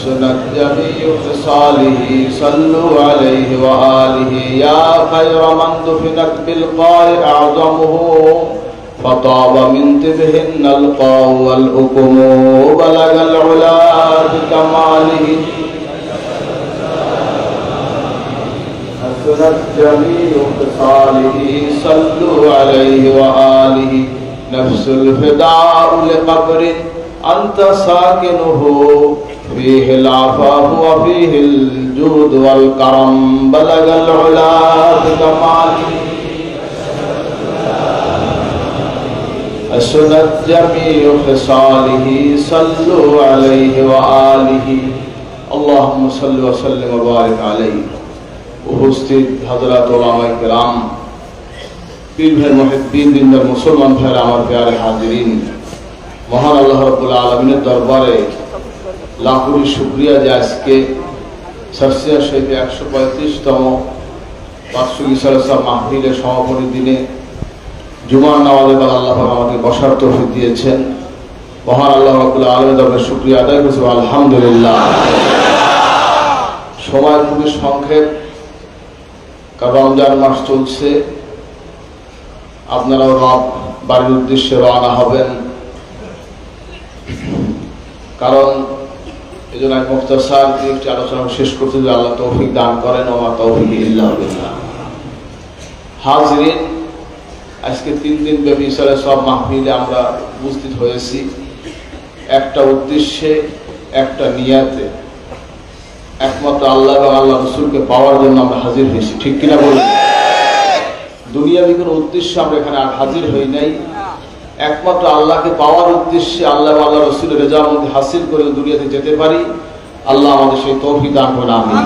حسنت جميع خصاله صلوا عليه وآله يا خير من دفنت بالقاع أعظمه فطاب من طبهن القاع والأكم بلغ العلا بكماله حسنت جميع خصاله صلوا عليه وآله نفس الفداء لقبر أنت ساكنه فيه العفاف وفيه الجود والكرم بلغ العلا بكماله حسنت جميع خصاله صلوا عليه وآله اللهم صل وسلم وبارك عليه উপস্থিত হযরত উলামায়ে কেরাম পীর ভাই মুহিদ্দিন দিনদার মুসলমান ভাইরা আমার প্যারে হাজিরিন মহান আল্লাহ রাব্বুল আলামিনের দরবারে লাখ কোটি শুকরিয়া যে আজকে সারসিয়া শরীফে 135তম বার্ষিক ইসলাম মাহফিলের সমাপনী দিনে জুমার নামাজে পর আল্লাহ পাক আমাকে বসার তৌফিক দিয়েছেন মহান আল্লাহ রাব্বুল আলামিনের দরবারে শুকরিয়া আদায় করছি আলহামদুলিল্লাহ সময় খুবই সংক্ষেপ কারণ রমজান মাস চলছে আপনারাও বাড়ির উদ্দেশ্যে রওনা হবেন কারণ এই জন্য আমি মুখতাসার একটি আলোচনা শেষ করতে যে আল্লাহ তৌফিক দান করেন ওমা তৌফিক ইল্লা বিল্লাহ হাজিরিন আজকে 3 দিন ব্যাপী সব মাহফিলে আমরা উপস্থিত হয়েছি একটা উদ্দেশ্যে একটা নিয়াতে একমাত্র আল্লাহ এবং আল্লাহ রাসূলকে পাওয়ার জন্য আমরা হাজির হয়েছি ঠিক কিনা বলুন দুনিয়াবি কোনো উদ্দেশ্যে আমরা এখানে আর হাজির হই নাই একমাত্র আল্লাহকে পাওয়ার উদ্দেশ্যে আল্লাহ এবং আল্লাহ রাসূলের রেজামন্দি হাসিল করে দুনিয়াতে যেতে পারি আল্লাহ আমাদের সেই তৌফিক দান করুন আমিন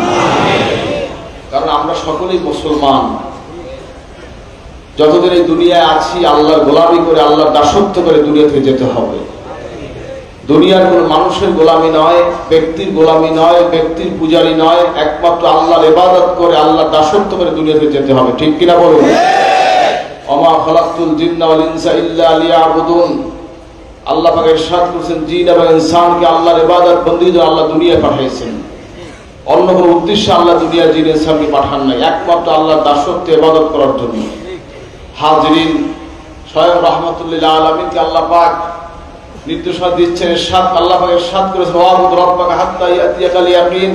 কারণ আমরা সকলেই মুসলমান যতদিন এই দুনিয়ায় আছি আল্লাহর গোলামি করে আল্লাহর দাসত্ব করে দুনিয়া থেকে যেতে হবে দুনিয়ার কোন মানুষের গোলামি নয় ব্যক্তির গোলামি নয় ব্যক্তির পূজারি নয় একমাত্র আল্লাহর ইবাদত করে আল্লাহর দাসত্ব করে দুনিয়া থেকে যেতে হবে ঠিক কিনা বলুন ওমা খালাকতুল জিন্না ওয়াল ইনসা ইল্লা লিয়াবুদুন আল্লাহ পাক ইরশাদ করেছেন জিন এবং ইনসানকে আল্লাহর ইবাদত বন্দেগীর জন্য আল্লাহ দুনিয়ায় পাঠিয়েছেন অন্য কোনো উদ্দেশ্যে আল্লাহ দুনিয়ায় জিন ইনসানকে পাঠান নাই একমাত্র আল্লাহর দাসত্ব ইবাদত করার জন্য হাজিরিন স্বয়ং রাহমাতুল লিল আলামিনকে আল্লাহ পাক নির্দেশনা দিচ্ছেন ইরশাদ আল্লাহ পাক ইরশাদ করেছেন ওয়াবুদ রাব্বাকা হাত্তা ইয়াতিয়াকাল ইয়াকিন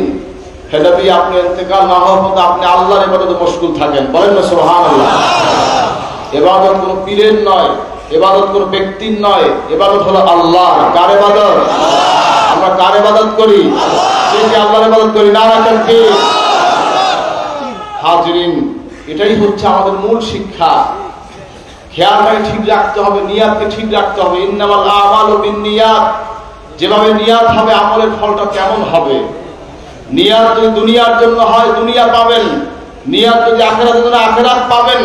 হে নবী আপনি ইন্তেকাল না হওয়া পর্যন্ত আপনি আল্লাহর ইবাদতে মশগুল থাকেন বলেন না সুবহানাল্লাহ ইবাদত কোনো পীরের নয় ইবাদত কোনো ব্যক্তির নয় ইবাদত হলো আল্লাহর কার ইবাদত আমরা কার ইবাদত করি যে আল্লাহর ইবাদত করি না রাখেন কি হাজিরিন এটাই হচ্ছে আমাদের মূল শিক্ষা খেয়ালটাকে ঠিক রাখতে হবে নিয়াতকে ঠিক রাখতে হবে ইন্নামাল আমালু বিন্নিয়াত যেভাবে নিয়াত হবে আমলের ফলটা কেমন হবে নিয়াত যদি দুনিয়ার জন্য হয় দুনিয়া পাবেন নিয়াত যদি আখিরাতের জন্য আখিরাত পাবেন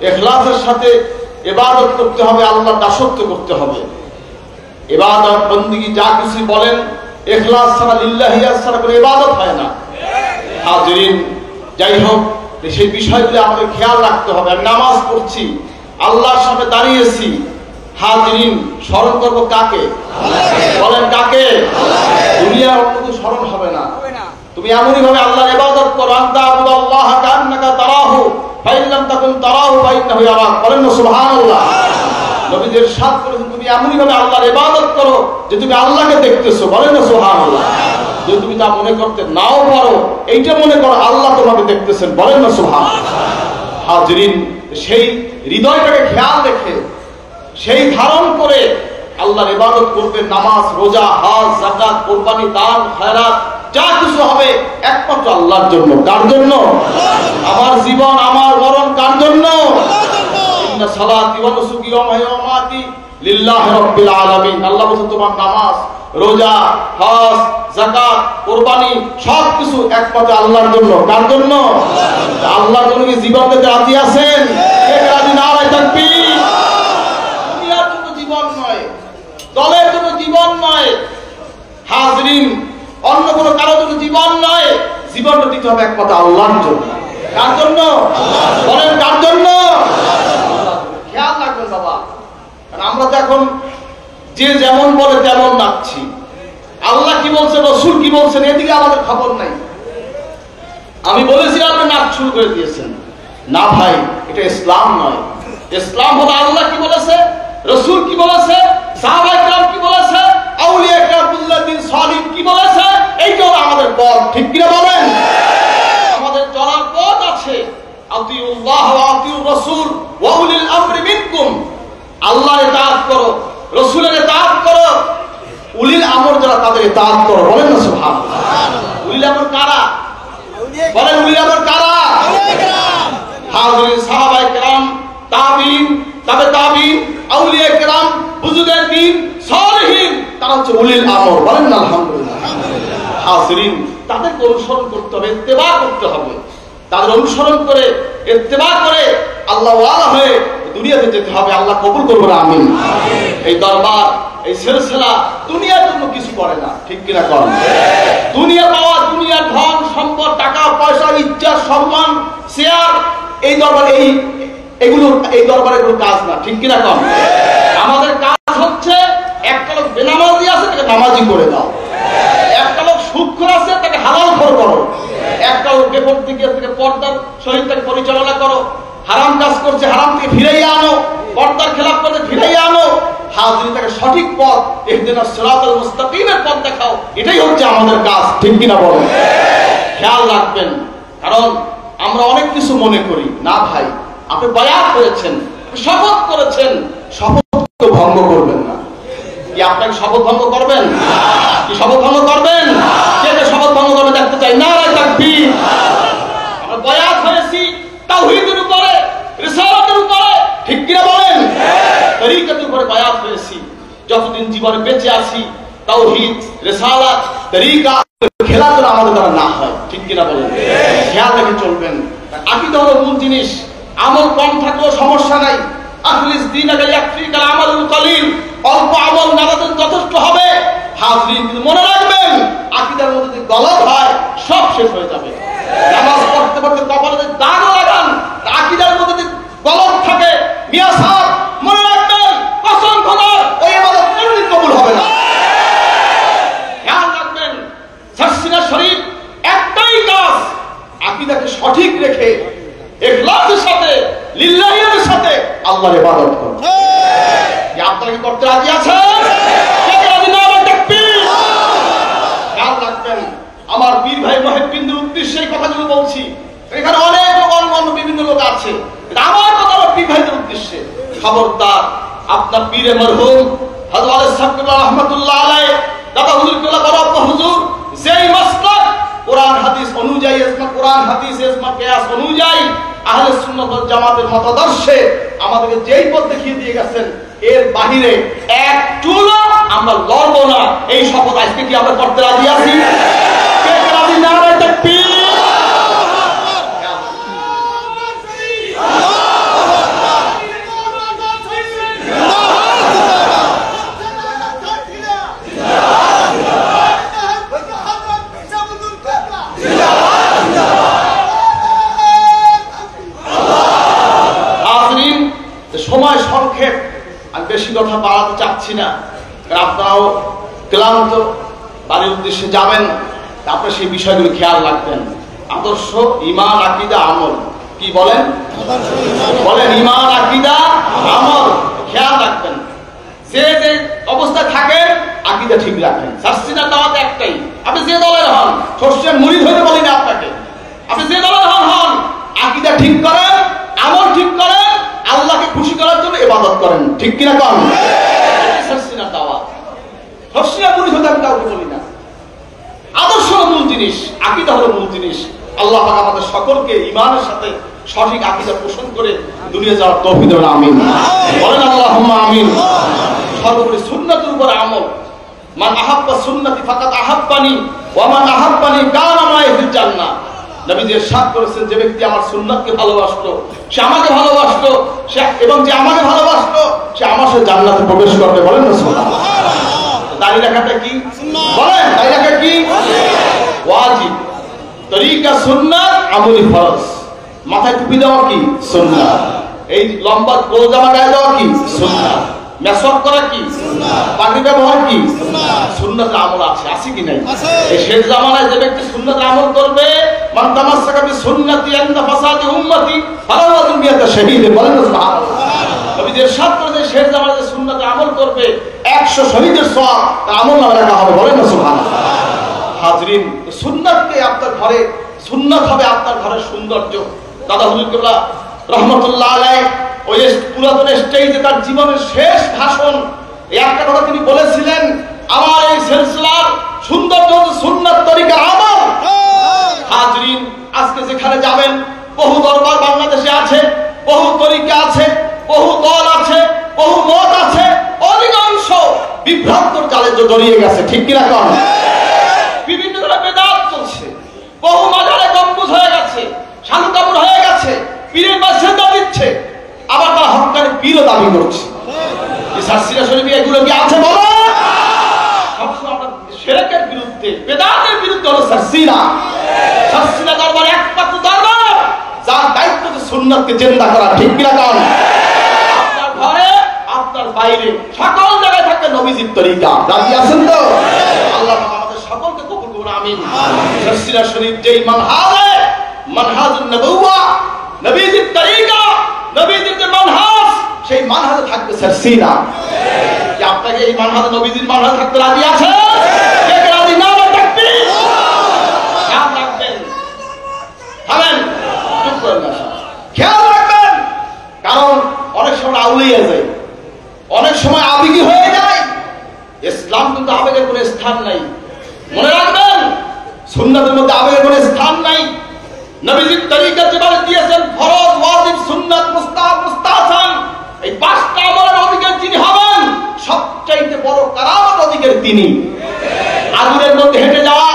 ইখলাসের সাথে ইবাদত করতে হবে আল্লাহর দাসত্ব করতে হবে ইবাদত বندگی যা কিছু বলেন ইখলাস ছাড়া লিল্লাহি ছাড়া কোনো ইবাদত হয় না হাজিরিন যাই হোক সেই বিষয়গুলো আমাদের খেয়াল রাখতে হবে আমি নামাজ পড়ছি আল্লাহর সামনে দাঁড়িয়েছি হাজিরিন স্মরণ করব কাকে বলেন কাকে দুনিয়ার অন্য কিছু স্মরণ হবে না তুমি এমনই ভাবে আল্লাহর ইবাদত করো আনতা আবুদাল্লাহ কান্নাকা তারাহু ফাইন লাম তাকুন তারাহু ফাইন্নাহু ইয়ারাক বলেন না সুবহানাল্লাহ নবীজি ইরশাদ করেছেন তুমি এমনই ভাবে আল্লাহর ইবাদত করো যে তুমি আল্লাহকে দেখতেছো বলেন না সুবহানাল্লাহ যদি তুমি তা মনে করতে নাও পারো এইটা মনে করো আল্লাহ তোমাকে দেখতেছেন বলেন না সুবহানাল্লাহ হাজিরিন সেই হৃদয়টাকে খেয়াল রেখে সেই ধারণ করে আল্লাহর ইবাদত করবে নামাজ রোজা হজ যাকাত কুরবানি দান খয়রাত যা কিছু হবে একমাত্র আল্লাহর জন্য কার জন্য আমার জীবন আমার মরণ কার জন্য ইন্না সালাতি ওয়া নুসুকি ওয়া মাহইয়াতি লিল্লাহি রাব্বিল আলামিন আল্লাহ বলেন তোমার নামাজ রোজা হজ যাকাত কুরবানি সবকিছু একমাত্র আল্লাহর জন্য কার জন্য আল্লাহর জন্য কি জীবন দিতে রাজি আছেন কে রাজি না হয় তাকবীর দুনিয়ার জন্য জীবন নয় দলের জন্য জীবন নয় হাজিরিন অন্য কোনো কারোর জন্য জীবন নয় জীবনটা দিতে হবে একমাত্র আল্লাহর জন্য কার জন্য বলেন কার জন্য খেয়াল রাখবেন বাবা কারণ আমরা তো এখন যে যেমন বলে তেমন নাচছি আল্লাহ কি বলছে, রসুল কি বলছেন, এদিকে আমাদের খবর নাই। আমি বলেছিলাম আপনি নাচ শুরু করে দিয়েছেন। না ভাই, এটা ইসলাম নয়। ইসলাম হলো আল্লাহ কি বলেছে, রসুল কি বলেছে, সাহাবায়ে কেরাম কি বলেছে, আউলিয়া কেরামুল্লাহ সালিহিন কি বলেছে, এইটা হলো আমাদের পথ। ঠিক কিনা বলেন? আমাদের চলার পথ আছে। আতিউল্লাহ ওয়া আতিউর রাসূল ওয়া উলিল আমরি মিনকুম। আল্লাহর ইতাআত করো, রাসূলের ইতাআত করো, উলিল আমর যারা তাদের ইতাআত করো। বলেন না সুবহানাল্লাহ। উলিল আমর কারা? বলেন উলিল আমর কারা? হাজিরিন, সাহাবায়ে কেরাম, তাবিঈন, তাবে তাবিঈন, আউলিয়া কেরাম, বুজুর্গায়ে দ্বীন, সালিহিন, তারা হচ্ছে উলিল আমর। বলেন না আলহামদুলিল্লাহ। হাজিরিন, তাদের অনুসরণ করতে হবে, ইত্তেবা করতে হবে। তাদের অনুসরণ করে, ইত্তেবা করে আল্লাহ ওয়ালা হয়ে দুনিয়াতে যেতে হবে। আল্লাহ কবুল করবে না, আমিন। এই দরবার, এই সিলসিলা দুনিয়ার জন্য কিছু করে না। ঠিক কিনা করেন? দুনিয়া পাওয়া, দুনিয়ার ধন সম্পদ, টাকা পয়সা, ইজ্জত, সম্মান, শেয়ার, এই দরবার, এগুলো এই দরবারে কোনো কাজ না। ঠিক কিনা করেন? আমাদের কাজ হচ্ছে, একটা লোক বেনামাজি আছে তাকে নামাজি করে দাও, একটা লোক সুদখোর আছে তাকে হালালখোর করো, একটা লোক বেপরদিকে থেকে পর্দার সহিত তাকে পরিচালনা করো, হারাম কাজ করছে হারাম থেকে ফিরাইয়া আনো, পর্দার খেলাপ করতে ফিরাইয়া আনো, হাজিরিন তাকে সঠিক পথ, ইহদিনাস সিরাতাল মুস্তাকিমের পথ দেখাও। এটাই হচ্ছে আমাদের কাজ। ঠিক কিনা বলেন? খেয়াল রাখবেন, কারণ আমরা অনেক কিছু মনে করি। না ভাই, আপনি বায়াত করেছেন, শপথ করেছেন, শপথকে ভঙ্গ করবেন না। কি আপনাকে শপথ ভঙ্গ করবেন? কি শপথ ভঙ্গ করবেন? কে কে শপথ ভঙ্গ করবে দেখতে চাই? নারায়ে তাকবীর। আমরা বায়াত হয়েছি তাওহীদের উপরে, রিসালাতের উপরে। ঠিক কিনা বলেন? তরিকাতের উপরে বায়াত হয়েছি। যতদিন জীবনে বেঁচে আছি তাওহীদ, রিসালাত, তরিকা খেলাধুলা আমাদের দ্বারা না হয়। ঠিক কিনা বলেন? খেয়াল রেখে চলবেন। আকীদা হলো মূল জিনিস। আমল কম থাকলেও সমস্যা নাই। আখলিস দীনাকা ইয়াকফিকাল আমালুল কলিল। অল্প আমল নামাজে যথেষ্ট হবে। হাজিরিন, কিন্তু মনে রাখবেন, আকীদার মধ্যে যদি গলদ হয় সব শেষ হয়ে যাবে। নামাজ পড়তে পড়তে কপালে যদি দাগ লাগান, আকীদার মধ্যে যদি গলদ থাকে, মিয়া সাহেব মনে রাখবেন, কসম খোদার ওই ইবাদত কোনদিন কবুল হবে না। খেয়াল রাখবেন, সাসিনা শরীফ একটাই কাজ, আকীদাকে সঠিক রেখে ইখলাসের সাথে, লিল্লাহির সাথে আল্লাহর ইবাদত করুন। ঠিক। আপনারা কি করতে রাজি আছেন? কে রাজি? নারায়ে তাকবীর। খেয়াল রাখবেন, আমার পীর ভাই মুহিদ্দিনদের উদ্দেশ্যে এই কথাগুলো বলছি। এখানে অনেক লোক, অন্য বিভিন্ন লোক আছে, আমার কথা আমার পীর ভাইদের উদ্দেশ্যে। খবরদার, আপনার পীরে মরহুম হযরত আলী সাহেব রাহমাতুল্লাহ আলাইহি, দাদা হুজুর কেবলা বড় হুজুর, যেই মাসলাক কোরআন হাদিস অনুযায়ী, কোরআন হাদিস ইসমা কিয়াস অনুযায়ী আহলে সুন্নাত ওয়াল জামাতের মতাদর্শে আমাদেরকে যেই পথ দেখিয়ে দিয়ে গেছেন, এর বাহিরে এক চুলও আমরা লড়ব না। এই শপথ আজকে কি আমরা করতে রাজি আছি? কে কে রাজি? নারায়ে তাকবীর। সময় সংক্ষেপ, আমি বেশি কথা বাড়াতে চাচ্ছি না, কারণ আপনারাও ক্লান্ত, বাড়ির উদ্দেশ্যে যাবেন। আপনারা সেই বিষয়গুলো খেয়াল রাখবেন। আদর্শ, ঈমান, আকীদা, আমল। কি বলেন? বলেন ঈমান, আকীদা, আমল। খেয়াল রাখবেন, যে যে অবস্থায় থাকেন আকীদা ঠিক রাখেন। সাসিনা দাওয়াত একটাই, আপনি যে দলের হন, সর্ষের মুরিদ হতে বলি না আপনাকে, আপনি যে দলের হন, আকীদা ঠিক করেন, আমল ঠিক করেন, আল্লাহকে খুশি করার জন্য ইবাদত করেন। ঠিক কিনা কন? সাসিনা দাওয়াত। সর্ষের মুরিদ হতে আমি কাউকে বলি না। আদর্শ হলো মূল জিনিস, আকীদা হলো মূল জিনিস। আল্লাহ পাক আমাদের সকলকে ঈমানের সাথে সঠিক আকীদা পোষণ করে দুনিয়া যাওয়ার তৌফিক দেন, আমিন। বলেন আল্লাহুম্মা আমিন। সর্বোপরি সুন্নাতের উপর আমল। মান আহাব্বা সুন্নতি ফাকাদ আহাব্বানি ওয়া মান আহাব্বানি কানা মাই ফিল জান্নাহ। নবী যে ইরশাদ করেছেন, যে ব্যক্তি আমার সুন্নাতকে ভালোবাসলো সে আমাকে ভালোবাসলো, এবং যে আমাকে ভালোবাসলো সে আমার সাথে জান্নাতে প্রবেশ করবে। বলেন না সুবহানাল্লাহ। দাঁড়িয়ে রাখাটা কি? বলেন, দাঁড়িয়ে রাখা কি? ওয়াজিব। তরিকা সুন্নাত, আমলি ফরজ। মাথায় টুপি দেওয়া কি? সুন্নাত। এই লম্বা গোল জামা গায়ে দেওয়া কি? সুন্নাত। মেসওয়াক করা কি? সুন্নাত। পানি ব্যবহার কি? সুন্নাত। সুন্নতের আমল আছে কি নাই? এই শেষ জামানায় যে ব্যক্তি সুন্নতের আমল করবে, মান তামাসসাকা বিসুন্নতি ইনদা ফাসাদি উম্মতি ফালাহু দুনিয়াতে শাহীদ, বলেন সুবহানাল্লাহ। নবী যে ইরশাদ করেছেন শেষ জামানায় যে সুন্নতের আমল করবে 100 শহীদের সওয়াব তার আমল নামে রাখা হবে, বলেন সুবহানাল্লাহ। হাজরিন, সুন্নাতকে আপনার ঘরে, সুন্নাত হবে আপনার ঘরের সৌন্দর্য। দাদা হুজুর কিবলা রহমাতুল্লাহ আলাইহি ওই পুরাতন স্টেজে তার জীবনের শেষ ভাষণ এই একটা কথা তিনি বলেছিলেন, আমার এই সিলসিলার সৌন্দর্য হচ্ছে সুন্নাত তরিকার আমল। হাজরিন, আজকে যেখানে যাবেন বহু দরবার বাংলাদেশে আছে, বহু তরিকা আছে, বহু দল আছে, বহু মত আছে, অধিকাংশ বিভ্রান্তর জালে জড়িয়ে গেছে, ঠিক কিনা কন? বিভিন্ন ধরনের বেদাত চলছে, বহু মাজারে গম্বুজ হয়ে গেছে, শালু কাপড় হয়ে গেছে, পীরের বাসিন্দা দিচ্ছে, আবার তারা হক্কানি পীরও দাবি করছে। সাসিরা শরীফে এগুলো কি আছে বলো? সবসময় আমরা শিরকের বিরুদ্ধে, বেদাতের বিরুদ্ধে হলো সাসিরা। সাসিরা দরবার একমাত্র দরবার যার দায়িত্ব হচ্ছে সুন্নাতকে জিন্দা করা, ঠিক কিনা কন? আপনার ঘরে, আপনার বাইরে, সকল জায়গায় থাকে নবীজির তরিকা। রাজি আছেন তো? আল্লাহ আমাদের সকলকে কবুল করুন, আমিন। সাসিরা শরীফ যেই মানহাজুন নবুওয়া, নবীজির তরিকা, নবীজির যে মানহাজ, সেই মানহাজে থাকবে সাসিরা। কি আপনাকে এই মানহাজে, নবীজির মানহাজে থাকতে রাজি আছে? কে কে রাজি? না থাকবে খেয়াল রাখবেন, থামেন, চুপ করেন না, খেয়াল রাখবেন। কারণ অনেক সময় আউলিয়ে যায়, অনেক সময় আবেগী হয়ে যায়। ইসলাম কিন্তু আবেগের কোনো স্থান নাই, মনে রাখবেন। সুন্নাতের মধ্যে আবেগের কোনো স্থান নাই। নবীজির তরিকা যেভাবে দিয়েছেন ফরজ, ওয়াজিব, সুন্নাত, মুস্তাহাব, মুস্তাহসান, এই পাঁচটা আমলের অধিকারী যিনি হবেন, সবচাইতে বড় কারামত অধিকারী তিনি। আগুনের মধ্যে হেঁটে যাওয়া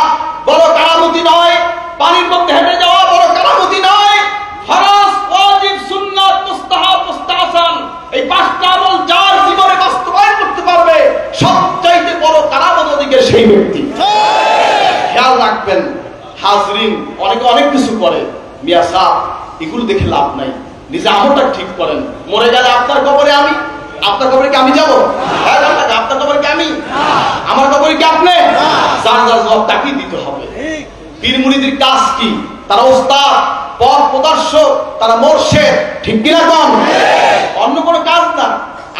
বড় কারামতি নয়, পানির মধ্যে হেঁটে যাওয়া বড় কারামতি নয়। ফরজ, ওয়াজিব, সুন্নাত, মুস্তাহাব, মুস্তাহসান, এই পাঁচটা আমল যার জীবনে বাস্তবায়ন করতে পারবে, সবচাইতে বড় কারামত অধিকারী সেই ব্যক্তি। খেয়াল রাখবেন হাজরিন, অনেকে অনেক কিছু করে, মিয়া সাহেব এগুলো দেখে লাভ নাই, নিজে আমলটা ঠিক করেন। মরে গেলে আপনার কবরে আমি, আপনার কবরে কি আমি যাবো? আপনার কবরে কি আমি, আমার কবরে কি আপনি? যার যার জবাব তাকেই দিতে হবে। পীর মুরিদের কাজ কি? তারা ওস্তাদ, পথ প্রদর্শক, তারা মোর্শেদ, ঠিক কিনা কন? অন্য কোনো কাজ না।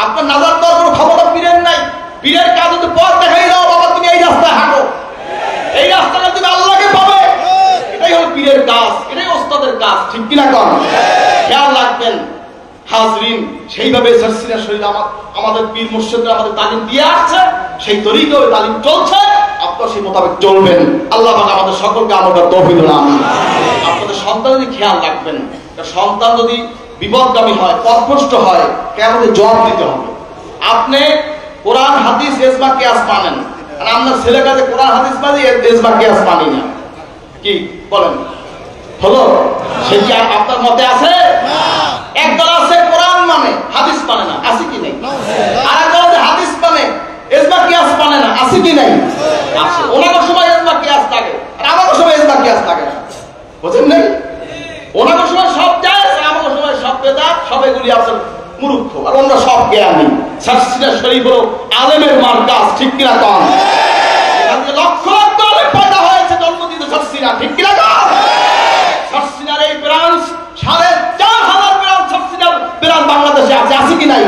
আপনার নাজার দেওয়ার কোনো ক্ষমতা পীরের নাই। পীরের কাজ হচ্ছে পথ দেখাই দাও, বাবা তুমি এই রাস্তায় হাঁটো, এই রাস্তাটা তুমি আল্লাহকে পাবে। এটাই হলো পীরের কাজ, এটাই ওস্তাদের কাজ, ঠিক কিনা কন? খেয়াল রাখবেন হাজরিন, সেইভাবে সাসিরা শরীফ আমাদের পীর মুর্শিদরা আমাদের তালিম দিয়ে আসছে, সেই তরিকায় তালিম চলছে, আপনারা সেই মোতাবেক চলবেন। আল্লাহ পাক আমাদের সকলকে আমাদের তৌফিক দান। আপনাদের সন্তানের খেয়াল রাখবেন, সন্তান যদি বিপদগামী হয়, পথভ্রষ্ট হয়, কেমন জবাব দিতে হবে। আপনি কোরআন হাদিস ইজমা কিয়াস মানেন, আর আপনার ছেলে কাছে কোরআন হাদিস মানে ইজমা কিয়াস মানি না, কি বলেন? হলো সে কি আপনার মতে আছে? একদল আছে কোরআন মানে হাদিস মানে না, আছে কি নাই? আর একদল আছে হাদিস মানে ইজমা কিয়াস মানে না, আছে কি নাই? আছে। ওনাদের সময় ইজমা কিয়াস থাকে, আর আমাদের সময় ইজমা কিয়াস থাকে না, বুঝেন নাই? ওনাদের সময় সব যায়, আমাদের সময় সব বেদাত, সব এগুলি আপনার মূর্খ, আর আমরা সব জ্ঞানী। সাসিরা শরীফ হলো আলেমের মার্কাজ, ঠিক কিনা কন? লক্ষ লক্ষ আলেম পয়দা হয়েছে জন্মদিন সাসিরা, ঠিক কিনা কন? সাসিরার এই ব্রাঞ্চ ৪,৫০০ ব্রাঞ্চ, সাসিরার ব্রাঞ্চ বাংলাদেশে আছে, আছে কি নাই?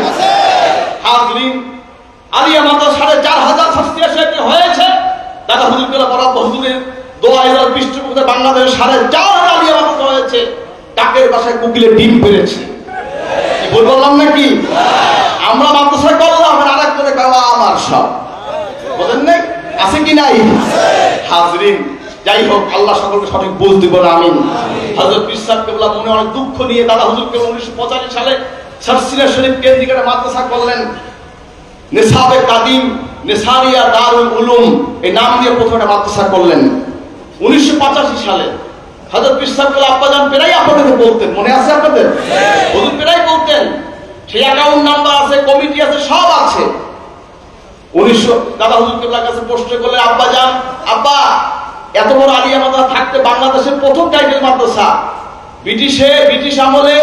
হাজরিন, আলিয়া মাদ্রাসা ৪,৫০০ সাসিরা শরীফ হয়েছে। দাদা হুজুর কেবলা বরাদ্দ হুজুরের দোয়া পৃষ্ঠপোষকতায় বাংলাদেশে ৪,৫০০ আলিয়া মাদ্রাসা হয়েছে। কাকের বাসায় কুকিলে ডিম পেরেছে, ভুল বললাম নাকি? আমরা মাদ্রাসা করলাম, আর একজনে খাওয়া আমার সব, বলেন নাই? আছে কি নাই? হাজরিন, যাই হোক, আল্লাহ সকলকে সঠিক বুঝ দিব না, আমিন। হযরত পীর সাহেব কেবলা মনে অনেক দুঃখ নিয়ে দাদা হুজুরকে 1985 সালে সাসিরা শরীফ কেন্দ্রিক একটা মাদ্রাসা করলেন। নিসাবে কাদিম নিসারিয়া দারুল উলুম এই নাম দিয়ে প্রথমে একটা মাদ্রাসা করলেন 1985 সালে। হযরত পীর সাহেব আব্বাজান প্রায় আপনাদের বলতেন, মনে আছে আপনাদের? হুজুর প্রায় বলতেন, সেই অ্যাকাউন্ট নাম্বার আছে, কমিটি আছে, সব আছে। 1900 দাদা হুজুর কেবলার কাছে প্রশ্ন করলেন, আব্বাজান, আব্বা এত বড় আলিয়া মাদ্রাসা থাকতে বাংলাদেশের প্রথম টাইটেল মাদ্রাসা, ব্রিটিশ আমলে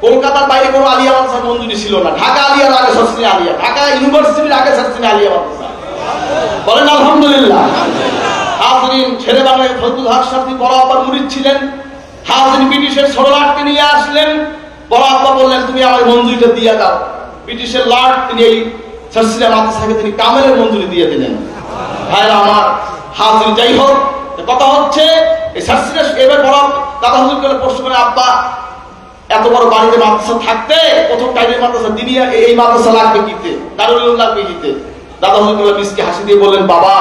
কলকাতার বাইরে কোনো আলিয়া মাদ্রাসা মঞ্জুরি ছিল না। ঢাকা আলিয়ার আগে সাসিনা আলিয়া, ঢাকা ইউনিভার্সিটির আগে সাসিনা আলিয়া মাদ্রাসা। বলেন আলহামদুলিল্লাহ। হাজরিন, ছেড়ে বাংলায় ফজলুল হক সাহেব বড় আব্বার মুরিদ ছিলেন। হাজরিন, ব্রিটিশের ছোট লাটকে নিয়ে আসলেন। বড় আব্বা বললেন, তুমি আমার মঞ্জুরিটা দিয়ে দাও। ব্রিটিশের লাট তিনি এই সারসিনা মাদ্রাসাকে তিনি কামেলের মঞ্জুরি দিয়ে দিলেন। ভাইরা আমার, হাজরিন, যাই হোক, কথা হচ্ছে এই সারসিনা এবার বড় দাদা হুজুর করে প্রশ্ন করে, আব্বা এত বড় বাড়িতে মাদ্রাসা থাকতে প্রথম টাইমের মাদ্রাসা দিনিয়া এই মাদ্রাসা লাগবে কিতে, দারুল উলুম লাগবে কিতে? দাদা হুজুর মিসকে হাসি দিয়ে বললেন, বাবা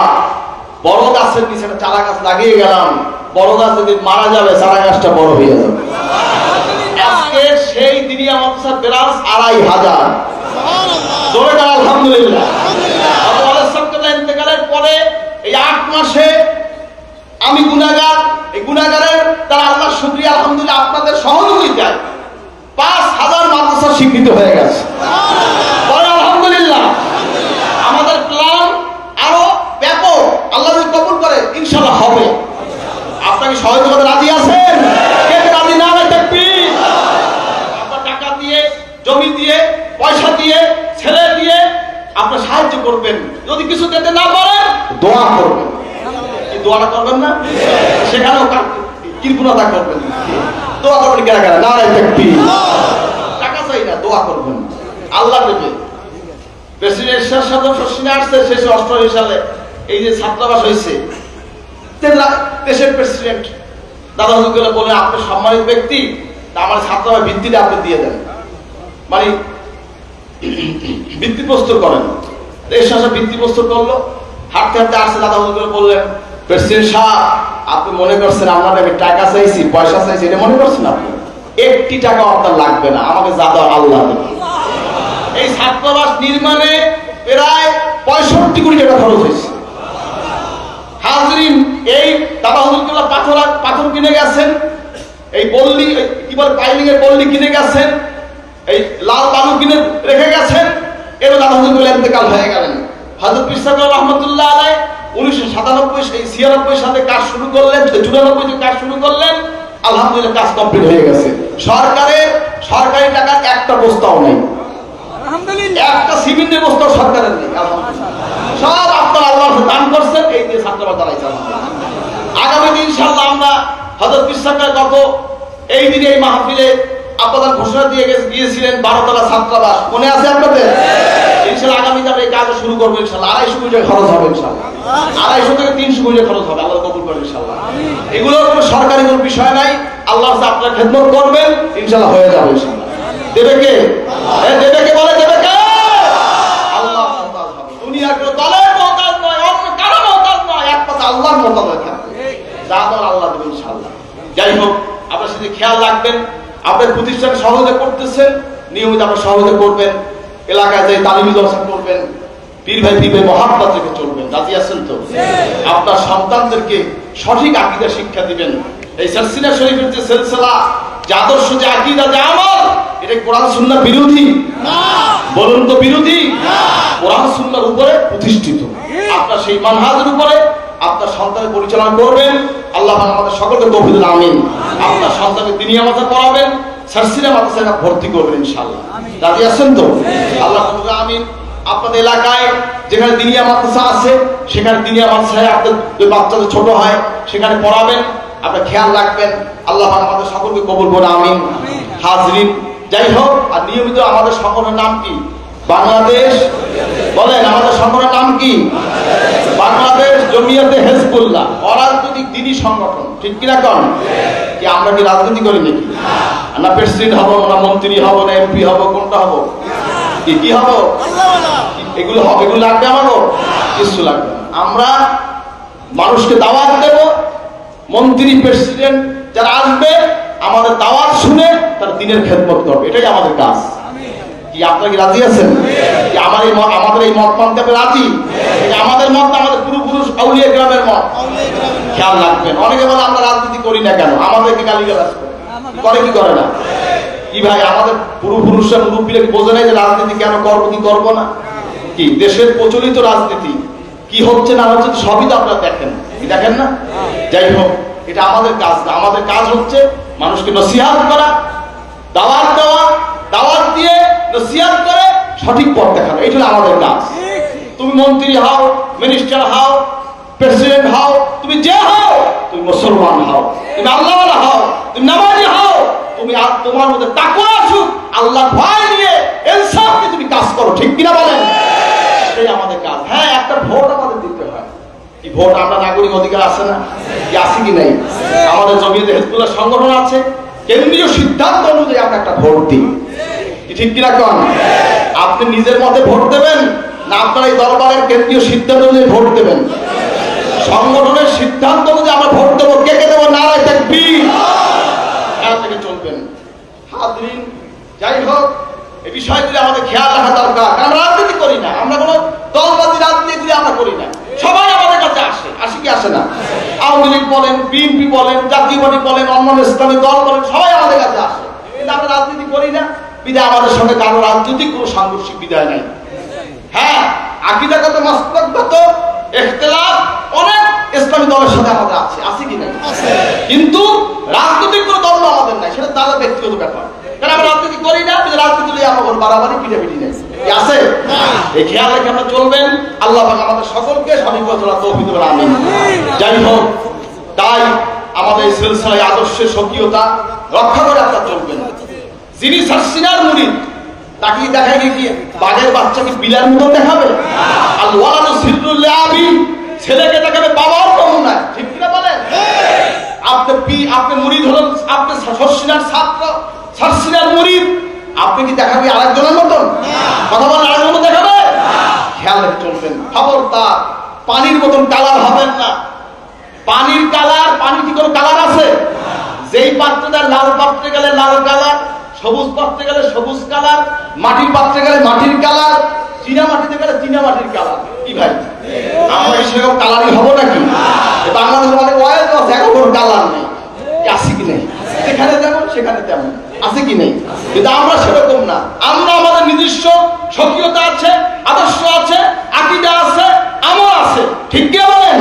বড় গাছের নিচে একটা চারা গাছ লাগিয়ে গেলাম, বড় গাছ যদি মারা যাবে চারা গাছটা বড় হয়ে যাবে। আজকে সেই দিনিয়া মাদ্রাসার ব্রাঞ্চ ২৫০০। জোরে বলেন আলহামদুলিল্লাহ। ইন্তেকালের পরে এই ৮ মাসে আমি গুনাহগার, এই গুনাহগারের তারা আল্লাহর শুকরিয়া আলহামদুলিল্লাহ আপনাদের সহযোগিতায় ৫০০০ মাদ্রাসা স্বীকৃত হয়ে গেছে। বলেন আলহামদুলিল্লাহ। আমাদের প্ল্যান আরো ব্যাপক, আল্লাহ যদি কবুল করে ইনশাআল্লাহ হবে। আপনাকে সহযোগিতা রাজি আছেন? কে রাজি না? তাকবীর। আপনার টাকা দিয়ে, জমি দিয়ে, পয়সা দিয়ে, ছেলে দিয়ে আপনি সাহায্য করবেন। যদি কিছু দিতে না পারেন দোয়া করবেন। এই দোয়াটা করবেন না? সেখানেও কৃপণতা করবেন। দোয়া করবেন কেন কেন? নারায়ে তাকবীর। টাকা চাই না, দোয়া করবেন, আল্লাহ দেবে। প্রেসিডেন্ট সাহেব শশিনা আসছে শেষে 88 সালে এই যে ছাত্রাবাস হয়েছে, দেশের প্রেসিডেন্ট দাদা হুজুর বলে, আপনি সম্মানিত ব্যক্তি, আমার ছাত্রাবাস ভিত্তিটা আপনি দিয়ে দেন, মানে ভিত্তি প্রস্তুত করেন। দেশ শাসক ভিত্তি প্রস্তুত করলো। হাঁটতে হাঁটতে আসছে, দাদা হুজুর বললেন, প্রেসিডেন্ট সাহেব আপনি মনে করছেন আমরা নাকি টাকা চাইছি, পয়সা চাইছি, এটা মনে করছেন আপনি? একটি টাকা আপনার লাগবে না, আমাকে যা দাও আল্লাহ দেবে। এই ছাত্রাবাস নির্মাণে প্রায় ৬৫ কোটি টাকা খরচ হয়েছে। হাজরিন, এই দাদা হুজুর পাথর কিনে গেছেন, এই বল্লি কি বলে পাইলিং এর বল্লি কিনে গেছেন, এই লাল বালু কিনে রেখে গেছেন। এরও দাদা হুজুর ইন্তেকাল হয়ে গেলেন। হযরত পীর সাহেব রহমাতুল্লাহ আলাইহি 1997-96 সালে কাজ শুরু করলেন, 94 কাজ শুরু করলেন। আলহামদুলিল্লাহ কাজ কমপ্লিট হয়ে গেছে। সরকারি টাকার একটা বস্তাও নেই, একটা সিমেন্টের বস্তাও সরকারের নেই। সব আপনার আল্লাহ দান করছেন, এই যে ছাত্রাবাস দাঁড়াইছে। আগামী দিন ইনশাআল্লাহ আমরা হযরত পীর সাহেবের গত এই দিনে এই মাহফিলে আপনাদের ঘোষণা দিয়ে গিয়েছিলেন 12 তলা ছাত্রাবাস, মনে আছে আপনাদের? ইনশাআল্লাহ আগামী দিনে এই কাজ শুরু করব ইনশাআল্লাহ। 250 কোটি টাকা খরচ হবে ইনশাআল্লাহ। 250 থেকে 300 কোটি টাকা খরচ হবে, আল্লাহ কবুল করবেন ইনশাআল্লাহ। এগুলোর কোনো সরকারি কোনো বিষয় নাই, আল্লাহ যা আপনার খেদমত করবেন ইনশাআল্লাহ হয়ে যাবে ইনশাআল্লাহ। দেবে কে? দেবে কে? বলে দেবে কে? আল্লাহ মুহতাজ হবে। দুনিয়ার কোনো দলের মুহতাজ নয়, অন্য কারো মুহতাজ নয়, একমাত্র আল্লাহর মুহতাজ হয়ে থাকবে। যা দেন আল্লাহ দেবেন ইনশাআল্লাহ। যাই হোক, আপনারা সেদিকে খেয়াল রাখবেন। আপনার প্রতিষ্ঠানে সহযোগিতা করতেছেন, নিয়মিত আপনার সহযোগিতা করবেন, এলাকায় যে তালিমি জলসা করবেন, পীর ভাই মহাব্বত রেখে চলবেন। রাজি আছেন তো? আপনার সন্তানদেরকে সঠিক আকীদা শিক্ষা দিবেন। এই সারসিনা শরীফের যে সিলসিলা, যে আদর্শ, যে আকীদা, যে আমল, এটা কোরআন সুন্নাহ বিরোধী না? বলুন তো বিরোধী না? কোরআন সুন্নাহর উপরে প্রতিষ্ঠিত। আপনার সেই মানহাজের উপরে আপনার সন্তানের পরিচালনা করবেন। আল্লাহ আমাদের সকলকে তৌফিক দিন, আমিন। আপনার সন্তানকে দিনিয়া মাদ্রাসা পড়াবেন, সারসিনা মাদ্রাসায় ভর্তি করবেন ইনশাআল্লাহ। রাজি আছেন তো? আল্লাহ আমিন। আপনাদের এলাকায় যেখানে দিনিয়া মাদ্রাসা আছে, সেখানে দিনিয়া মাদ্রাসায় আপনাদের বাচ্চাদের ছোট হয়, সেখানে পড়াবেন। আপনারা খেয়াল রাখবেন। আল্লাহ আমাদের সকলকে কবুল করুন, আমিন। হাজরিন, যাই হোক, আর নিয়মিত আমাদের সংগঠনের নাম কি? বাংলাদেশ। বলেন, আমাদের সংগঠনের নাম কি? বাংলাদেশ জমিয়তে হিজবুল্লাহ, অরাজনৈতিক দ্বীনি সংগঠন। ঠিক কিনা কোন? কি আমরা কি রাজনীতি করি নাকি? না প্রেসিডেন্ট হব, না মন্ত্রী হব, না এমপি হব, কোনটা হব? কি হব? এগুলো হবে, এগুলো লাগবে আমারও? কিছু লাগবে না। আমরা মানুষকে দাওয়াত দেব, মন্ত্রী প্রেসিডেন্ট যারা আসবে আমাদের দাওয়াত শুনে তার দ্বীনের খেদমত করবে, এটাই আমাদের কাজ। কি আপনারা কি রাজি আছেন? কি আমাদের এই মত মানতে আপনি রাজি? আমাদের মত, আমাদের পূর্বপুরুষ আউলিয়া গ্রামের মত। খেয়াল রাখবেন। অনেকে বলে আমরা রাজনীতি করি না কেন? আমাদেরকে গালিগালাজ করে, কি করে না? কি ভাই, আমাদের পূর্বপুরুষরা মুরব্বীরা কি বোঝে নাই যে রাজনীতি কেন করবো, কি করবো না? কি দেশের প্রচলিত রাজনীতি কি হচ্ছে না হচ্ছে সবই তো আপনারা দেখেন, কি দেখেন না? যাই হোক, এটা আমাদের কাজ না। আমাদের কাজ হচ্ছে মানুষকে নসিহত করা, দাওয়াত দেওয়া, দাওয়াত দিয়ে নসিহত করে সঠিক পথ দেখানো, এটা হলো আমাদের কাজ। তুমি মন্ত্রী হও, মিনিস্টার হও, প্রেসিডেন্ট হও, তুমি যে হও, তুমি মুসলমান হও, তুমি আল্লাহওয়ালা হও, তুমি নামাজি হও, তুমি তোমার মধ্যে তাকওয়া আসুক, আল্লাহর ভয় নিয়ে ইনসাফ নিয়ে তুমি কাজ করো, ঠিক কিনা বলেন? এই আমাদের কাজ। হ্যাঁ, একটা ভোট আমাদের দিতে হয়। কি ভোট? আমরা নাগরিক অধিকার আছে না? কি আছে কি নাই? আমাদের জমিয়তে হিজবুল্লাহ সংগঠন আছে, কেন্দ্রীয় সিদ্ধান্ত অনুযায়ী আমরা একটা ভোট দিই, ঠিক কিনা কোন? আপনি নিজের মতে ভোট দেবেন না আপনার এই দরবারের কেন্দ্রীয় সিদ্ধান্ত অনুযায়ী ভোট দেবেন? সংগঠনের সিদ্ধান্ত অনুযায়ী আমরা ভোট দেবো। কে কে দেবো? নারায়ে তাকবীর। থেকে চলবেন। হাজরিন, যাই হোক, এই বিষয়গুলি আমাদের খেয়াল রাখা দরকার। আমরা রাজনীতি করি না, আমরা কোনো দলবাদী রাজনীতি আমরা করি না। সবাই আমাদের কাছে আসে, আসে কি আসে না? আওয়ামী লীগ বলেন, বিএনপি বলেন, জাতীয় পার্টি বলেন, অন্যান্য ইসলামী দল বলেন, সবাই আমাদের কাছে আসে। কিন্তু আমরা রাজনীতি করি না বিধায় আমাদের সঙ্গে কারো রাজনৈতিক কোনো সাংঘর্ষিক বিধায় নাই। হ্যাঁ, আকীদাগত মাসলাকগত ইখতিলাফ অনেক ইসলামী দলের সাথে আমাদের আছে, আছে কি না? কিন্তু রাজনৈতিক কোনো দল আমাদের নাই, সেটা তাদের ব্যক্তিগত ব্যাপার। কারণ আমরা রাজনীতি করি না, রাজনীতি নিয়ে আমার বাড়াবাড়ি পিটাপিটি নেই, আছে? এই খেয়াল রেখে আমরা চলবেন। আল্লাহ পাক আমাদের সকলকে সঠিকভাবে চলার তৌফিক দেবেন, আমিন। যাই হোক, তাই আমাদের এই সিলসিলায় আদর্শের স্বকীয়তা রক্ষা করে আপনারা চলবেন। যিনি সারসিনার মুরিদ, তাকে দেখায় গিয়ে বাঘের বাচ্চাকে বিলার মতো দেখাবে? আল ওয়ালাদু সিররুল আবি, ছেলেকে দেখাবে বাবার নমুনায়, ঠিক কিনা বলেন? আপনি মুরিদ হলেন, আপনি সারসিনার ছাত্র, সারসিনার মুরিদ, আপনি কি দেখাবে আরেকজনের মতন? কথা বলেন, আরেকজনের মতো দেখাবে? খেয়াল রেখে চলবেন। খবরদার পানির মতন কালার হবেন না। পানির কালার, পানি কি কোনো কালার আছে? যেই পাত্রে দেয়, লাল পাত্রে গেলে লাল কালার, সবুজ পাত্রে গেলে সবুজ কালার, মাটির পাত্রে গেলে মাটির কালার, চীনা মাটিতে গেলে চীনা মাটির কালার। কি ভাই, আমরা সেরকম কালারই হবো নাকি? বাংলাদেশ মানে ওয়াইল আছে, এখন কোনো কালার নেই, আছে কি নেই? সেখানে যেমন সেখানে তেমন, আছে কি নেই? কিন্তু আমরা সেরকম না। আমরা আমাদের নিজস্ব স্বকীয়তা আছে, আদর্শ আছে, আকীদা আছে, আমল আছে, ঠিক কি বলেন?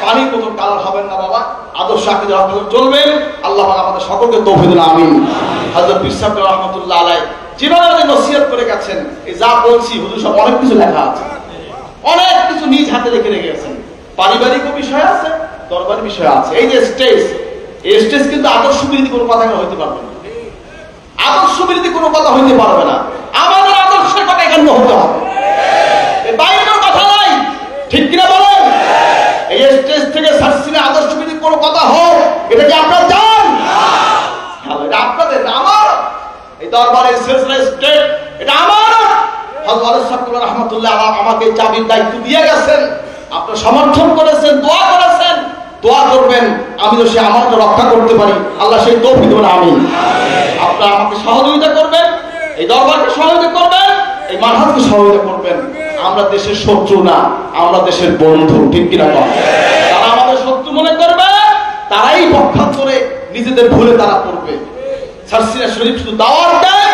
পানির মতো কালার হবেন না বাবা, আদর্শ আকীদা রক্ষা করে চলবেন। আল্লাহ পাক আমাদের সকলকে তৌফিক দিন, আমিন। হযরত পীর সাহেব রাহমাতুল্লাহ আলাইহি যেভাবে আমাদের নসিহত করে গেছেন, এই যা বলছি হুজুর সব অনেক কিছু লেখা আছে, অনেক কিছু নিজ হাতে লিখে রেখেছেন। পারিবারিক বিষয় আছে, দরবারি বিষয় আছে। এই যে স্টেজ, এই স্টেজ কিন্তু আদর্শ বিরোধী কোনো কথা হইতে পারবে না, আদর্শ বিরোধী কোনো কথা হইতে পারবে না। আমাদের আদর্শের কথা এখানে হতে হবে, বাইরের কথা নাই, ঠিক কিনা বলেন? এই স্টেজ থেকে সারসিনে আদর্শ বিরোধী কোনো কথা হোক, এটা কি আপনারা চান? এটা আপনাদের, আমার এই দরবারের সিলসিলা স্টেজ, এটা আমার। হযরত সাহেব রাহমাতুল্লাহ আলাইহি আমাকে চাবির দায়িত্ব দিয়ে গেছেন, আপনারা সমর্থন করেছেন, দোয়া করেছেন, দোয়া করবেন আমি তো সে আমাকে রক্ষা করতে পারি, আল্লাহ সেই তৌফিক দেন, আমিন। আপনারা আমাকে সহযোগিতা করবেন, এই দরবারকে সহযোগিতা করবেন, এই মানহাজকে সহযোগিতা করবেন। আমরা দেশের শত্রু না, আমরা দেশের বন্ধু, ঠিক কিনা? তারা আমাদের শত্রু মনে করবে, তারাই পক্ষান্তরে নিজেদের ভুলে তারা পড়বে। সারসিনা শরীফ শুধু দাওয়াত দেয়,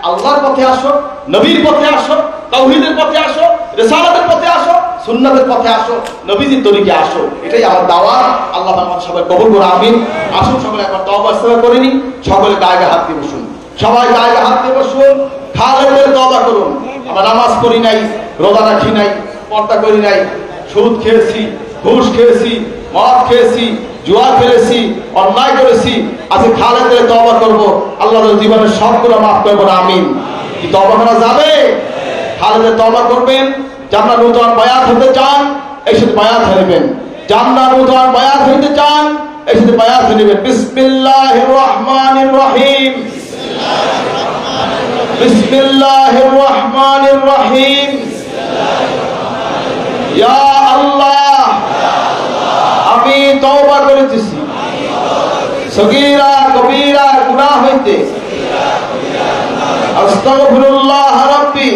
আল্লাহর পথে আসো, নবীর পথে আসো, তাওহীদের পথে আসো, রিসালাতের পথে আসো, সুন্নাতের পথে আসো, নবীজির তরিকে আসো, এটাই আমার দাওয়াত। আল্লাহ আমাদের সবাই কবুল করে, আমিন। আসুন সকলে একবার তওবা ইস্তেগফার করে নিন, সকলে গায়ে হাত দিয়ে বসুন, সবাই গায়ে হাত দিয়ে বসুন, খালেদের তওবা করুন। আমরা নামাজ পড়ি নাই, রোজা রাখি নাই, পর্দা করি নাই, সুদ খেয়েছি, ঘুষ খেয়েছি, মদ খেয়েছি, জুয়া খেলেছি, অন্যায় করেছি, আজকে খালেদের তওবা করব, আল্লাহ জীবনের সবগুলো মাফ করবেন, আমিন। কি তওবা করা যাবে? খালেদের তওবা করবেন। যারা নতুন বায়াত হতে চান, এই সাথে বায়াত নেবেন। যারা নতুন বায়াত হতে চান, এই সাথে বায়াত নেবেন। বিসমিল্লাহির রহমানির রহিম, বিসমিল্লাহির রহমানির রহিম। ইয়া আল্লাহ, আমি তওবা করিতেছি সগীরা কবীরা গুনাহ হইতে, আস্তাগফিরুল্লাহ রাব্বি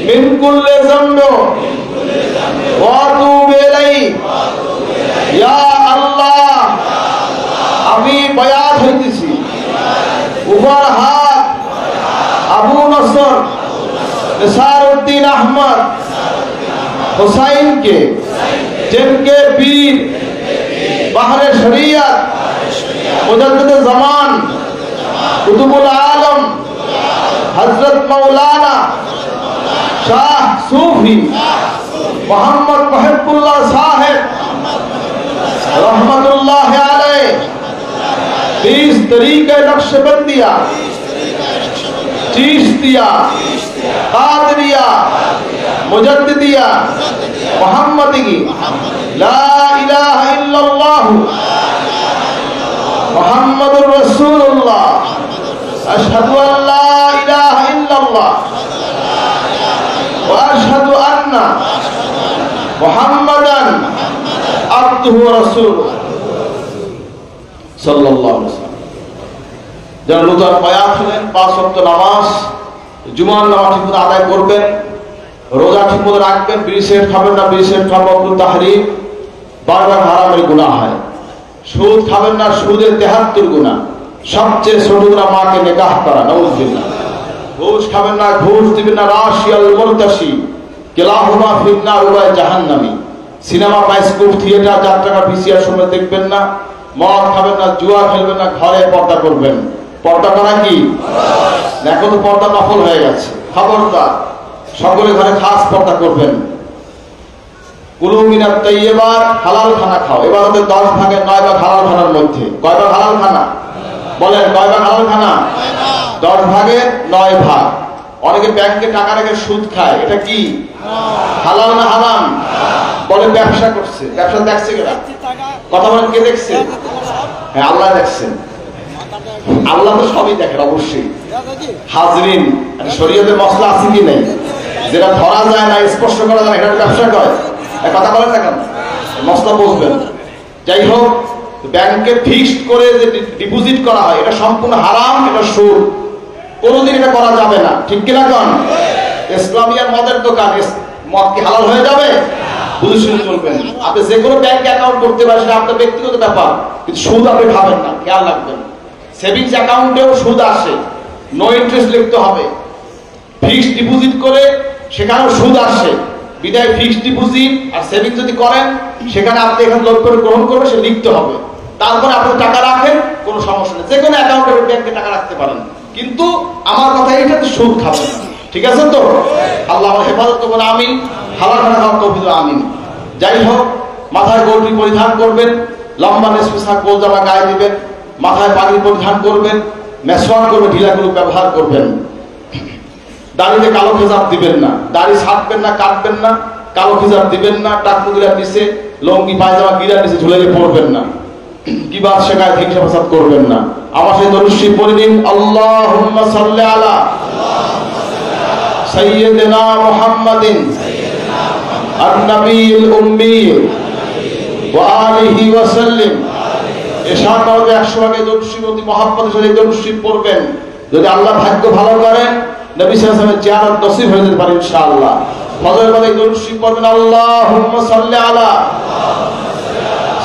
মিন কুল্লি যামবি ওয়া আতুবু ইলাইহি। ইয়া আল্লাহ, আমি বায়াত হইতেছি উপর হাত আবু নসর নিসারউদ্দিন আহমদ হুসাইন के जिनके पीर बहरे शरीयत मुजद्दिद ज़मान कुतुबुल आलम हजरत मौलाना শাহ সুফি মোহাম্মদ মহিবুল্লাহ সাহেব रहमतुल्लाह अलैह 20 तरीके नक्शबंदिया चिश्तिया कादरिया मुजद्दिदिया मुहम्मदी ला इलाहा इल्लल्लाह मुहम्मदुर रसूलुल्लाह अशहदु अन ला इलाहा इल्लल्लाह व अशहदु अन्ना मुहम्मदन अब्दुहु व रसूलुहु साल्लाल्लाहु अलैहि वसल्लम। যারা নতুন বায়াত হলেন 5 ওয়াক্ত নামাজ জুমার নামাজ ঠিকমতো আদায় করবেন, রোজা ঠিকমতো রাখবেন, বিড়ি সিগারেট খাবেন না, বিড়ি সিগারেট খাওয়া মাকরুহ তাহরিম, বারবার হারামের গুনাহ হয়। সুদ খাবেন না, সুদের 73 গুনাহ, সবচেয়ে ছোট গুনাহ মাকে নিকাহ করা, নাউযুবিল্লাহ। ঘুষ খাবেন না, ঘুষ দিবেন না, রাশিয়াল মুরতাশি কিলাহুমা ফিন্নার ওয়া জাহান্নামী। সিনেমা, বায়োস্কোপ, থিয়েটার, যাত্রা, ভিসিআর সময় দেখবেন না, মদ খাবেন না, জুয়া খেলবেন না, ঘরে পর্দা করবেন। পর্দা করা কি? এখন তো পর্দা নফল হয়ে গেছে। খবরদার, সকলে ঘরে খাস পর্দা করবেন। কুলু মিনাত তাইয়্যিবাত, হালাল খানা খাও। এবার ওদের 10 ভাগে 9 ভাগ হালাল খানার মধ্যে। কয় ভাগ হালাল খানা? বলেন কয় ভাগ হালাল খানা? 10 ভাগে 9 ভাগ। অনেকে ব্যাংকে টাকা রেখে সুদ খায়, এটা কি হালাল না হারাম? বলে ব্যবসা করছে। ব্যবসা দেখছে কেনা? কথা বলেন, কে দেখছে? হ্যাঁ, আল্লাহ দেখছেন। আল্লাহ তো সবই দেখেন অবশ্যই। হাজরিন, শরীয়তে মসলা আছে কি নেই? যেটা ধরা যায় না, স্পষ্ট করা যায় না, এটা ব্যবসা করে। কথা বলেন না কেন? মসলা বুঝবেন। যাই হোক, ব্যাংকে ফিক্সড করে যে ডিপোজিট করা হয়, এটা সম্পূর্ণ হারাম, এটা সুদ। কোনদিন এটা করা যাবে না, ঠিক কিনা কোন? ইসলামিয়ার মদের দোকান, মদ কি হালাল হয়ে যাবে? বুঝে শুনে চলবেন। আপনি যে কোনো ব্যাংক অ্যাকাউন্ট করতে পারেন, সেটা আপনার ব্যক্তিগত ব্যাপার, কিন্তু সুদ আপনি খাবেন না, খেয়াল রাখবেন। সেভিংস অ্যাকাউন্টেও সুদ আসে, নো ইন্টারেস্ট লিখতে হবে। ফিক্সড ডিপোজিট করে সেখানেও সুদ আসে, বিদায় ফিক্সড ডিপোজিট আর সেভিংস যদি করেন, সেখানে আপনি এখানে লোড করে গ্রহণ করবে, সে লিখতে হবে। তারপরে আপনি টাকা রাখেন, কোনো সমস্যা নেই। যে কোনো অ্যাকাউন্টে ব্যাংকে টাকা রাখতে পারেন, কিন্তু আমার কথা এইটা, সুদ খাবেন না, ঠিক আছে তো? আল্লাহ আমার হেফাজত করবেন, আমিন। হালাল খানা খাওয়ার তৌফিক দান, আমিন। যাই হোক, মাথায় গোলটি পরিধান করবেন, লম্বা নেসফুসাক গোল জামা গায়ে দিবেন, মাথায় পাগড়ি পরিধান করবেন, মেসওয়াক করবেন, ঢিলাগুলো ব্যবহার করবেন। দাড়িতে কালো খেজাব দিবেন না, দাড়ি ছাড়বেন না, কাটবেন না, কালো খেজাব দিবেন না, টাকু গিরার নিচে, লঙ্গি পায়জামা গিরার নিচে ঝুলে পড়বেন না, কিবাদ শেখায় হিংসা ফাসাদ করবেন না। আমার সাথে দরুদ শরীফ পড়ে নিন। আল্লাহুম্মা সাল্লি আলা সাইয়্যিদিনা মুহাম্মাদিন আন-নাবিয়্যিল উম্মি ওয়া আলিহি ওয়া সাল্লিম। এরশাদ করবে 100 ভাগে দরুদ শরীফ অতি মহব্বতের সাথে দরুদ শরীফ পড়বেন। যদি আল্লাহ ভাগ্য ভালো করেন, নবী সাল্লাল্লাহু আলাইহি ওয়াসাল্লামের জিয়ারত নসিব হয়ে যেতে পারে ইনশাআল্লাহ। ফজরের বেলায় দরুদ শরীফ পড়বেন। আল্লাহুম্মা সাল্লি আলা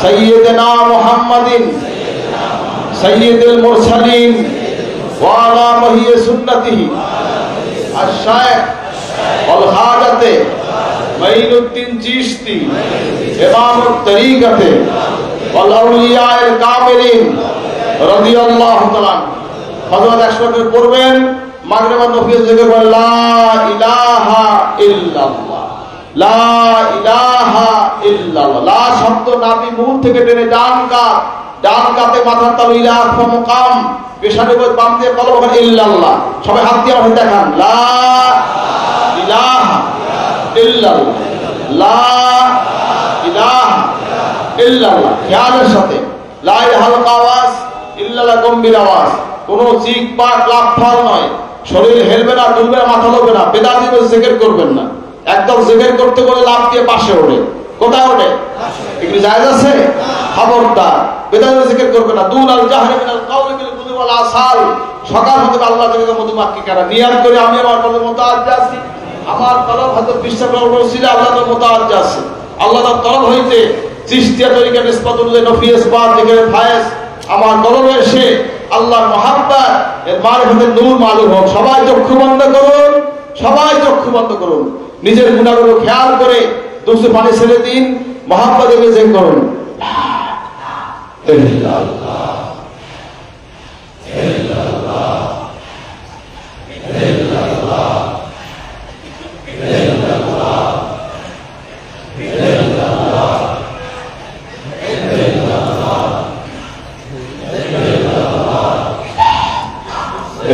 সাইয়্যিদিনা মুহাম্মাদিন সাইয়্যিদুল মুরসালিন ওয়া আলা মাহিয়া সুন্নতিহি আশ-শাইখ ওয়াল হাজাতে মাইনুদ্দিন চিশতি ইমামুত তরিকাতে ওয়াল আউলিয়ায়ে কামিলিন রাদিয়াল্লাহু তাআলা। হযরত 100 করে পড়বেন। মাগরিবের নফিল জিকির করবেন, লা ইলাহা ইল্লাল্লাহ, লা ইলাহা ইল্লাল্লাহ। লা শব্দ নাভি মূল থেকে টেনে ডান কাতে মাথার তালু ইলাহ মুকাম, পেশানে বাম দিয়ে কলম ওখানে ইল্লাল্লাহ। সবাই হাত দিয়ে আমাকে দেখান, লা ইলাহা ইল্লাল্লাহ, লা ইলাহা ইল্লাল্লাহ। খেয়ালের সাথে লা ইলাহা আওয়াজ, ইল্লাল্লাহ গম্ভীর আওয়াজ, কোন চিক পাক লাফাল নয়। শরীর হেলবে না, দুলবে না, মাথা লবে না। বেদাতি জিকির করবেন না। একদম জিকির করতে গেলে লাফ দিয়ে পাশে ওঠে। কোথায় ওঠে? এগুলি জায়েজ আছে? খবরদার, বেদাতি জিকির করবে না। দুনাল জাহরি মিনাল কাওলি বিল গুদু ওয়াল আসাল। সকাল হতে আল্লাহ থেকে মধুমাক্ষী কারা নিয়াত করে আমি আমার কলম মুতাআজ্জা আছি, আমার কলম হযরত বিশ্বকর রসিলা আল্লাহর মুতাআজ্জা আছে। আল্লাহর তরফ হইতে চিশতিয়া তরিকা নিসবত অনুযায়ী নফি ইসবাত জিকিরের ফায়েজ আমার কলমে এসে আল্লাহর মহাব্বত এর মারিফতের নূর মালুম হোক। সবাই চক্ষু বন্ধ করুন, সবাই চক্ষু বন্ধ করুন। নিজের গুনাহগুলো খেয়াল করে দুসে পানি ছেড়ে দিন, মহাব্বত জিকির করুন। ইল্লাল্লাহ ইল্লাল্লাহ ইল্লাল্লাহ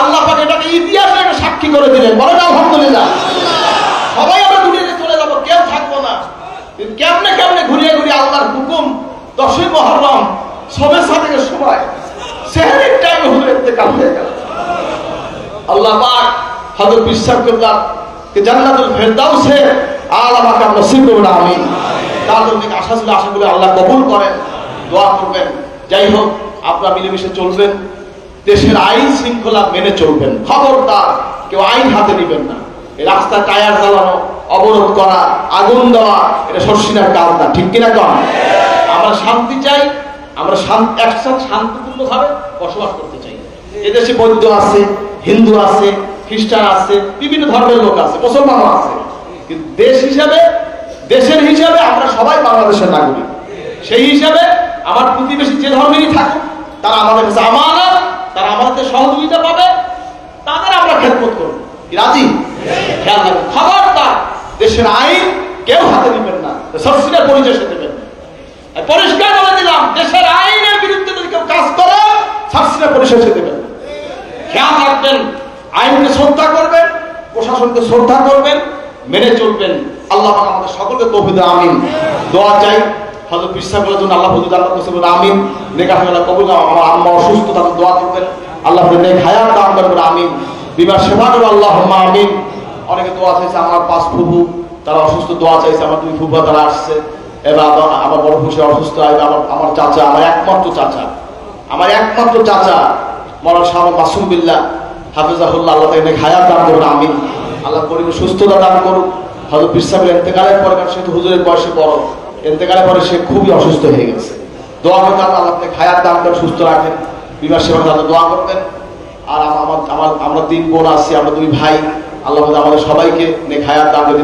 আল্লাহ পাক এটাকে ইতিহাসের সাক্ষী করে দিলেন। বলেন আলহামদুলিল্লাহ। সবাই আমরা দুনিয়াতে চলে যাবো, কেউ থাকবো না। কেমনে কেমনে ঘুরিয়ে ঘুরিয়ে আল্লাহর হুকুম 10ই মুহররম সবে সাদেকের সময় সেহরির টাইমে হুজুর ইন্তেকাল হয়ে গেল। আল্লাহ পাক হযরত পীর সাহেব কিবলা কে জান্নাতুল ফেরদাউসে আলা মাকাম নসিব করুন, আমিন। তার জন্য আশা ছিল, আশাগুলো আল্লাহ কবুল করেন, দোয়া করবেন। যাই হোক, আপনারা মিলেমিশে চলবেন, দেশের আইন শৃঙ্খলা মেনে চলবেন। খবরদার কেউ আইন হাতে নেবেন না। এই রাস্তায় টায়ার জ্বালানো, অবরোধ করা, আগুন দেওয়া, এটা শর্ষিনার কাজ না, ঠিক কিনা কন? আমরা শান্তি চাই, আমরা একসাথে শান্তিপূর্ণভাবে বসবাস করতে চাই। এদেশে বৌদ্ধ আছে, হিন্দু আছে, খ্রিস্টান আছে, বিভিন্ন ধর্মের লোক আছে, মুসলমানও আছে, কিন্তু দেশ হিসাবে, দেশের হিসাবে আমরা সবাই বাংলাদেশের নাগরিক। সেই হিসাবে আমার প্রতিবেশী যে ধর্মেরই থাকুক, তারা আমাদের কাছে আমানত, তারা আমাদের সহযোগিতা পাবে, তাদের আমরা খেদমত করব। রাজি? খেয়াল রাখবেন, খবরদার দেশের আইন কেউ হাতে নেবেন না, সরকারের পরিচয় দেবেন না। পরিষ্কার বলে দিলাম, দেশের আইনের বিরুদ্ধে যদি কেউ কাজ করে, সরকারের পরিচয় দেবেন না। খেয়াল রাখবেন, আইনকে শ্রদ্ধা করবেন, প্রশাসনকে শ্রদ্ধা করবেন, মেনে চলবেন। আল্লাহ পাক আমাদের সকলকে তৌফিক দেন, আমিন। দোয়া চাই হযরত পীর সাহেবের জন্য, আল্লাহ হুজুর আল্লাহ কাছে বলেন আমিন। নেক আমল কবুল করুন। আমার আম্মা অসুস্থ, তাদের দোয়া করবেন, আল্লাহ তাদের নেক হায়াত দান করবেন, আমিন। বিমার সেবা করুন, আল্লাহুম্মা আমিন। অনেকে দোয়া চাইছে, আমার 5 ফুফু তারা অসুস্থ, দোয়া চাইছে। আমার 2 ফুফা তারা আসছে, এবার আমার বড় খুশি অসুস্থ, আমার চাচা, আমার একমাত্র চাচা, মৌলানা শাহ মাসুম বিল্লাহ হাফিজাহুল্লাহ, আল্লাহ তাকে নেক হায়াত দান করুন, আমিন। আল্লাহ পরিবার সুস্থতা দান করুন। হযরত পীর সাহেবের ইন্তেকালের পরে, কারণ সে তো হুজুরের বয়সে বড়, ইন্তেকালের পরে সে খুবই অসুস্থ হয়ে গেছে। দোয়া করতে আল্লাহ তাকে হায়াত দান করে সুস্থ রাখেন। বিমার সেবা তাদের দোয়া করবেন। আর আমরা 3 বোন আছি, আমরা 2 ভাই, আল্লাহ আমাদের সবাইকে নেক হায়াত দান করে,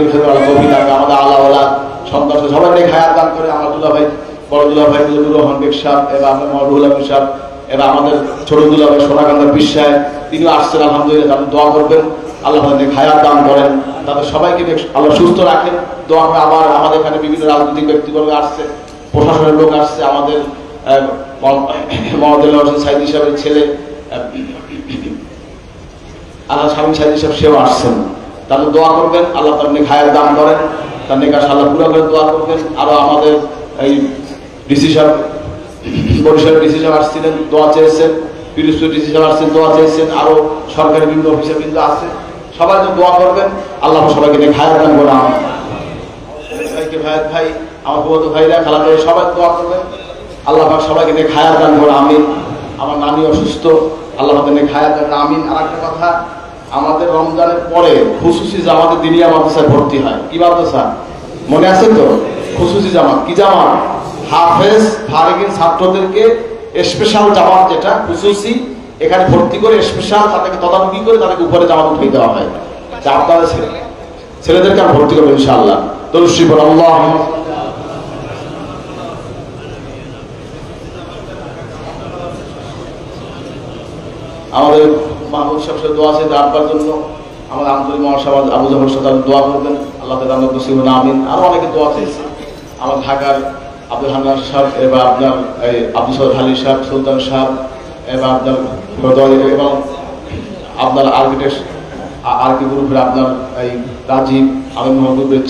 আমাদের আল্লাহ ওলাদ সন্তান সবাই নেক হায়াত দান করে। আমার দুলা ভাই, বড় দুলা ভাই নুরুল রহমান বেগ সাহেব, এবার আপনার মরহুল আমিন সাহেব, এবার আমাদের ছোট দুলা ভাই সোনাকান্দার পীর সাহেব, তিনিও আসছেন, আলহামদুলিল্লাহ। তাদের দোয়া করবেন, আল্লাহ তাদের হায়াত দান করেন, তাদের সবাইকে আল্লাহ সুস্থ রাখেন। দোয়া করে। আবার আমাদের এখানে বিভিন্ন রাজনৈতিক ব্যক্তিবর্গ আসছে, প্রশাসনের লোক আসছে, আমাদের মহম্মদ হোসেন সাইদি সাহেবের ছেলে আল্লাহ স্বামী সাইদি সাহেব, সেও আসছেন। তাদের দোয়া করবেন, আল্লাহ তার নেক হায়াত দান করেন, তার নেক আশা আল্লাহ পুরো করে দোয়া করবেন। আরো আমাদের এই ডিসি সাহেব, বরিশালের ডিসি সাহেব আসছিলেন, দোয়া চেয়েছেন। পিরোজপুর ডিসি সাহেব আসছেন, দোয়া চেয়েছেন। আরো সরকারি বিভিন্ন অফিসার কিন্তু আছে, সবাই তো দোয়া করবেন, আল্লাহ সবাইকে নেক হায়াত দান করেন। ভাই, আমার বড় ভাইরা, খালা ভাই, সবাই দোয়া করবেন, আল্লাহ পাক সবাইকে নেক হায়াত দান করেন, আমিন। আমার নানি অসুস্থ, আল্লাহ পাক নেক হায়াত দান, আমিন। আর একটা কথা, আমাদের রমজানের পরে খুশুসি জামাতে দিনিয়া মাদ্রাসায় ভর্তি হয়। কি মাদ্রাসা মনে আছে তো? খুশুসি জামাত। কি জামাত? হাফেজ ফারিগিন ছাত্রদেরকে স্পেশাল জামাত, যেটা খুশুসি, এখানে ভর্তি করে স্পেশাল তাদেরকে তদারকি করে তাদেরকে উপরে জামাত উঠিয়ে দেওয়া হয়। আপনারা ছেলেদেরকে আর ভর্তি করবেন ইনশাআল্লাহ। দরুদ শরীফ আল্লাহ। আমাদের মাহমুদ সাহেব দোয়া আছে আপনার জন্য, আমাদের আন্তরিক মহাসভা আবু জাফর সাহেব দোয়া করবেন, আল্লাহ তাআলা নসিব করুন, আমিন। আরো অনেকে দোয়া চেয়েছে, আমার ঢাকার আব্দুল হান্নান সাহেব, এবার আপনার আব্দুল সৈয়দ আলী সাহেব, সুলতান সাহেব, এবার আপনার এবং আপনার আর্কিটেক্ট আরকি গ্রুপের আপনার এই রাজীব, আমিন মোহাম্মদ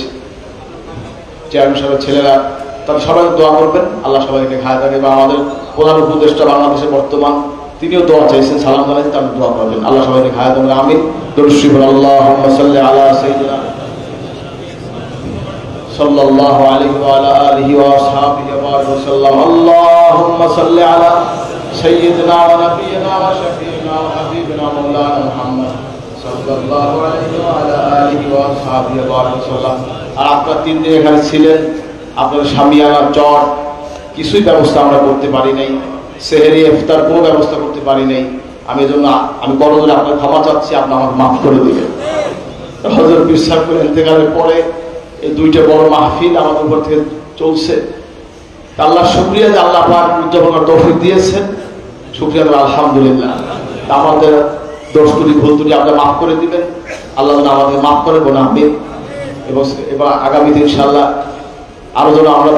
চেয়ারম্যান সাহেবের ছেলেরা, তারা সবাই দোয়া করবেন, আল্লাহ সবাইকে খায় থাকে। বা আমাদের প্রধান উপদেষ্টা বাংলাদেশে বর্তমান, তিনিও দোয়া চাইছেন, সালাম জানাইছেন, তারা দোয়া করবেন, আল্লাহ সবাইকে খায় থাকে, আমিন। দরুদ শরীফ আল্লাহুম্মা সাল্লি আলা সাইয়্যিদিনা সাল্লাল্লাহু আলাইহি ওয়া আলা আলিহি ওয়া আসহাবিহি ওয়া সাল্লাম। আল্লাহুম্মা সাল্লি আলা সাইয়্যিদিনা ওয়া নাবিয়িনা ওয়া শাফিঈনা ওয়া হাবিবিনা মাওলানা মুহাম্মদ সাল্লাল্লাহু আলাইহি ওয়া আলা আলিহি ওয়া আসহাবিহি ওয়া সাল্লাম। আর আপনারা 3 দিন এখানে ছিলেন, আপনাদের শামিয়ানা, চট কিছুই ব্যবস্থা আমরা করতে পারি নাই, সেহরি ইফতার কোনো ব্যবস্থা করতে পারি নাই। আমি এজন্য আমি বড়জোরে আপনার ক্ষমা চাচ্ছি, আপনি আমাকে মাফ করে দিবেন। হযরত পীর সাহেবের ইন্তেকালের পরে এই 2টা বড় মাহফিল আমাদের উপর থেকে চলছে। আল্লাহর শুকরিয়া যে আল্লাহ পাক উদ্যাপনার তৌফিক দিয়েছেন, শুকরিয়া আলহামদুলিল্লাহ। আমাদের দোষ ত্রুটি ভুল ত্রুটি আপনারা মাফ করে দিবেন, আল্লাহ আমাদের মাফ করে বোনা আমিন। এবং এবার আগামীতে ইনশাআল্লাহ আরো যেন আমরা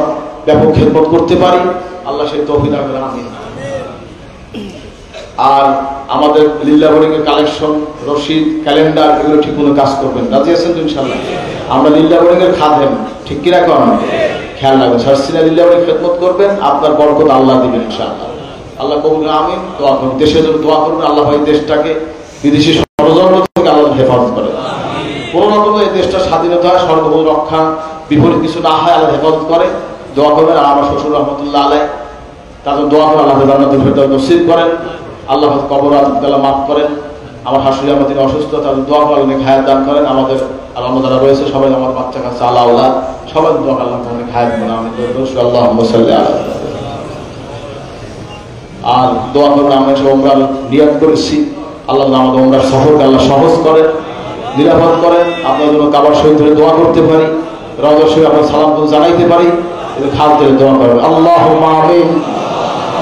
ব্যাপক খেদমত করতে পারি, আল্লাহ সেই তৌফিক দান করেন, আমিন। আর আমাদের লিল্লা বোর্ডিং এর কালেকশন, রশিদ, ক্যালেন্ডার এগুলো ঠিক মতো কাজ করবেন। রাজি আছেন তো ইনশাআল্লাহ? আমরা লিল্লা বোর্ডিং এর খাদেম, ঠিক কিনা কন? খেয়াল রাখবেন, সরসিনা লিল্লা বোর্ডিং খেদমত করবেন, আপনার বরকত আল্লাহ দিবেন ইনশাআল্লাহ। আল্লাহ কবুল করুন, আমিন। দোয়া করুন, দেশের জন্য দোয়া করবেন, আল্লাহ ভাই দেশটাকে বিদেশি ষড়যন্ত্র থেকে আল্লাহ হেফাজত করেন। কোনো রকম এই দেশটা স্বাধীনতা, সর্বভৌম রক্ষা, বিপরীত কিছু না হয় আল্লাহ হেফাজত করে। দোয়া করবেন। আর আমার শ্বশুর রহমতুল্লাহ আলাইহ, তাদের দোয়া করে আল্লাহ জান্নাতুল ফেরদাউস নসিব করেন, আল্লাহ কবর আযাব মাফ করেন। আমার শাশুড়ি আমার তিনি অসুস্থ, তাদের দোয়া করে অনেক হায়াত দান করেন। আমাদের আর অন্য যারা রয়েছে সবাই, আমার বাচ্চা কাচ্চা আল্লাহ আল্লাহ সবাই দোয়া আল্লাহ অনেক হায়াত দেন। আমি আল্লাহুম্মা সাল্লি আলা। আর দোয়া করবেন, আমরা সব ওমরার নিয়ত করেছি, আল্লাহ আমাদের ওমরার সফরকে আল্লাহ সহজ করেন, নিরাপদ করেন। আপনার জন্য কাবার শহীদ ধরে দোয়া করতে পারি, রওজা শরীফে আপনার সালাম জানাইতে পারি, খাল থেকে দোয়া করবেন। আল্লাহুম্মা আমিন।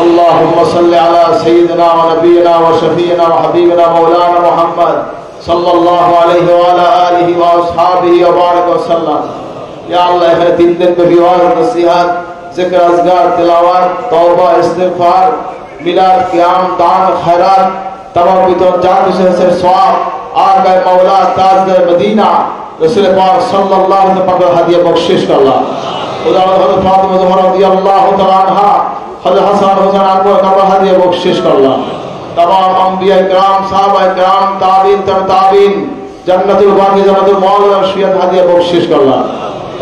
اللهم صل على سيدنا ونبينا وشفيعنا وحبيبنا مولانا محمد صلى الله عليه وعلى آله وأصحابه وبارك وسلم। या अल्लाह এখানে 3 দিন ব্যাপী ওয়াজ, নসিহত, জিকির, আজকার, তিলাওয়াত, তওবা, ইস্তিগফার, মিলাদ, কিয়াম, দান, খয়রাত, तमाम বিতর জান হুসেনের সওয়াব आका मौला ताजदार मदीना रसूल पाक सल्लल्लाहु अलैहि वसल्लम पर हदिया बख्शिश कर अल्लाह। खुदा हज़रत फातिमा ज़हरा रज़ियल्लाहु तआला अन्हा, हज़रत हसन हुसैन अनवर का हदिया बख्शिश कर अल्लाह। तमाम अंबिया किराम, सहाबा किराम, ताबीन, ताबीन, जन्नतुल बाकी, जन्नतुल मौला शियत हदिया बख्शिश कर अल्लाह।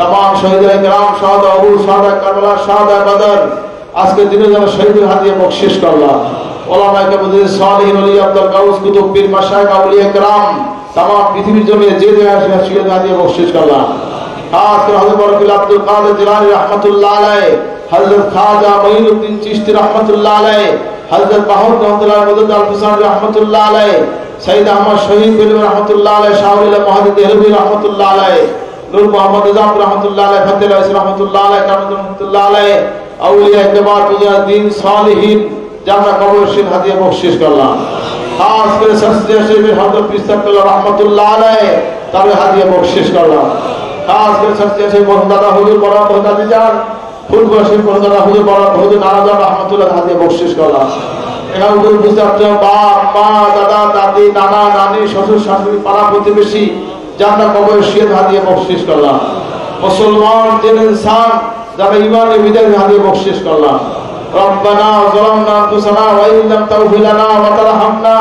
तमाम शहीद किराम, शहादा उहुद, शहादा करबला, शहादा बदर, आज के दिनों में शहीद हदिया बख्शिश कर अल्लाह। उलमा के मुदरिस सालिहीन वली अब्दुल गौस कुतुब पीर मशाइख औलिया किराम, तमाम पृथ्वी जमीन जे जगह शियत हदिया बख्शिश कर अल्लाह। खास कर हज़रत बरकत अब्दुल कादिर जिलानी रहमतुल्लाह अलैह, हज़रत ख्वाजा मोइनुद्दीन चिश्ती रहमतुल्लाह अलैह, हज़रत बाहुर रहमतुल्लाह मदद अल-हुसैन रहमतुल्लाह अलैह, सईद अहमद शहीद बिन रहमतुल्लाह अलैह, शाहुल मुहद्दिद देहलवी रहमतुल्लाह अलैह, नूर मोहम्मद निजाम रहमतुल्लाह अलैह, फतेह अली रहमतुल्लाह अलैह, कामिल रहमतुल्लाह अलैह, औलिया इकबार बुजुर्गीन सालिहीन जाना कब्र शिन हदिया बख्शिश कर अल्लाह। खास कर सस्ते शरीफ हज़रत पिस्तकुल्लाह रहमतुल्लाह अलैह तारे हदिया बख्शिश कर अल्लाह। खास कर सस्ते शरीफ मोहम्मद हुजूर बड़ा मोहम्मद जान फुलगुल शरीफ मोहम्मद हुजूर बड़ा हुजूर नाराज रहमतुल्लाह हदिया बख्शिश कर अल्लाह। এখানে উপরে বুঝতে পারছেন, বাপ, মা, দাদা, দাদি, নানা, নানি, শ্বশুর, শাশুড়ি, পাড়া প্রতিবেশী জান্নাত কবর শিয়ত হাদিয়া বখশিশ করলাম। মুসলমান জিন ইনসান যারা ঈমানে বিদায় হাদিয়া বখশিশ করলাম। রব্বানা যালামনা আনফুসানা ওয়া ইন লাম তাগফির লানা ওয়া তারহামনা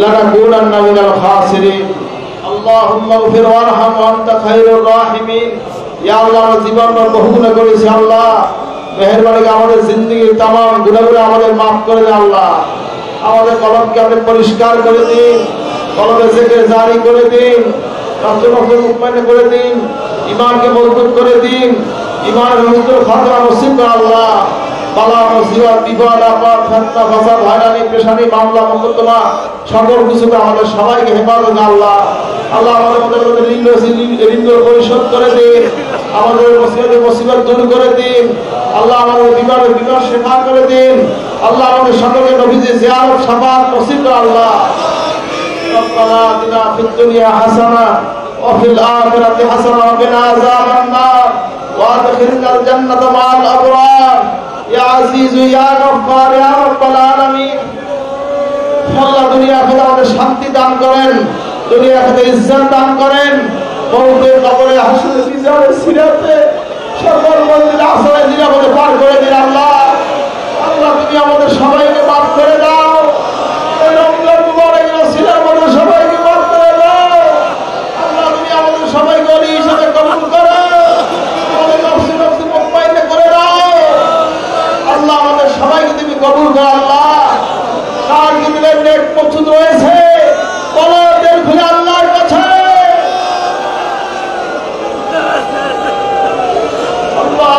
লানাকুনান্না মিনাল খাসিরিন। আল্লাহুম্মা গফির ওয়ারহাম ওয়া আনতা খায়রুর রাহিমিন। ইয়া আল্লাহ, আমরা জীবন বহু গুনাহ করেছি, আল্লাহ মেহেরবানি করে আমাদের জিন্দেগীর तमाम গুনাহগুলো আমাদের maaf করে দেন আল্লাহ। আমাদের কলবকে আপনি পরিষ্কার করে দিন, কলবে জিকির জারি করে দিন, রাসূলকে মুতমাইন করে দিন, ঈমানকে মজবুত করে দিন, ঈমানের হুজুর খাতরা নসিব করে আল্লাহ। বালা মুসিবত, বিপদ আপদ, ফিতনা ফাসাদ, হয়রানি পেশানি, মামলা মুকদ্দমা সকল কিছুকে আমাদের সবাইকে হেফাজত দেন আল্লাহ। আল্লাহ আমাদের মধ্যে ঋণ পরিশোধ করে দিন, আমাদের মুসিবত দূর করে দিন আল্লাহ, আমাদের বিমানের বিমার শেফা করে দিন আল্লাহ, আমাদের সকলকে নবীজি জিয়ারত শাফাআত নসিব করে আল্লাহ। রব্বানা আতিনা ফিদ দুনিয়া হাসানা ওয়া ফিল আখিরাতি হাসানা ওয়া কিনা আযাবান নার ওয়া আদখিলনাল জান্নাতা মা'আল আবরার ইয়া আজিজু ইয়া গফফার ইয়া রাব্বাল আলামিন। আল্লাহ দুনিয়া আখিরাতে আমাদের শান্তি দান করেন, দুনিয়া আখিরাতে ইজ্জত দান করেন, মওতের কবরে হাসরে মিজানে সিরাতে সকল মঞ্জিল আসরে নিরাপদে পার করে দিন আল্লাহ। আল্লাহ তুমি আমাদের সবাইকে মাফ করে দাও, এই রমজান মুবারকের ওসিলার মধ্যে সবাইকে মাফ করে দাও আল্লাহ। তুমি আমাদের সবাইকে ওলি হিসেবে কবুল করো, আমাদের নফসি নফসি মুতমাইন করে দাও আল্লাহ। আমাদের সবাইকে তুমি কবুল করো আল্লাহ। কার কি দিলের নেক প্রস্তুত রয়েছে বলো, দিল খুলে আল্লাহর কাছে। আল্লাহ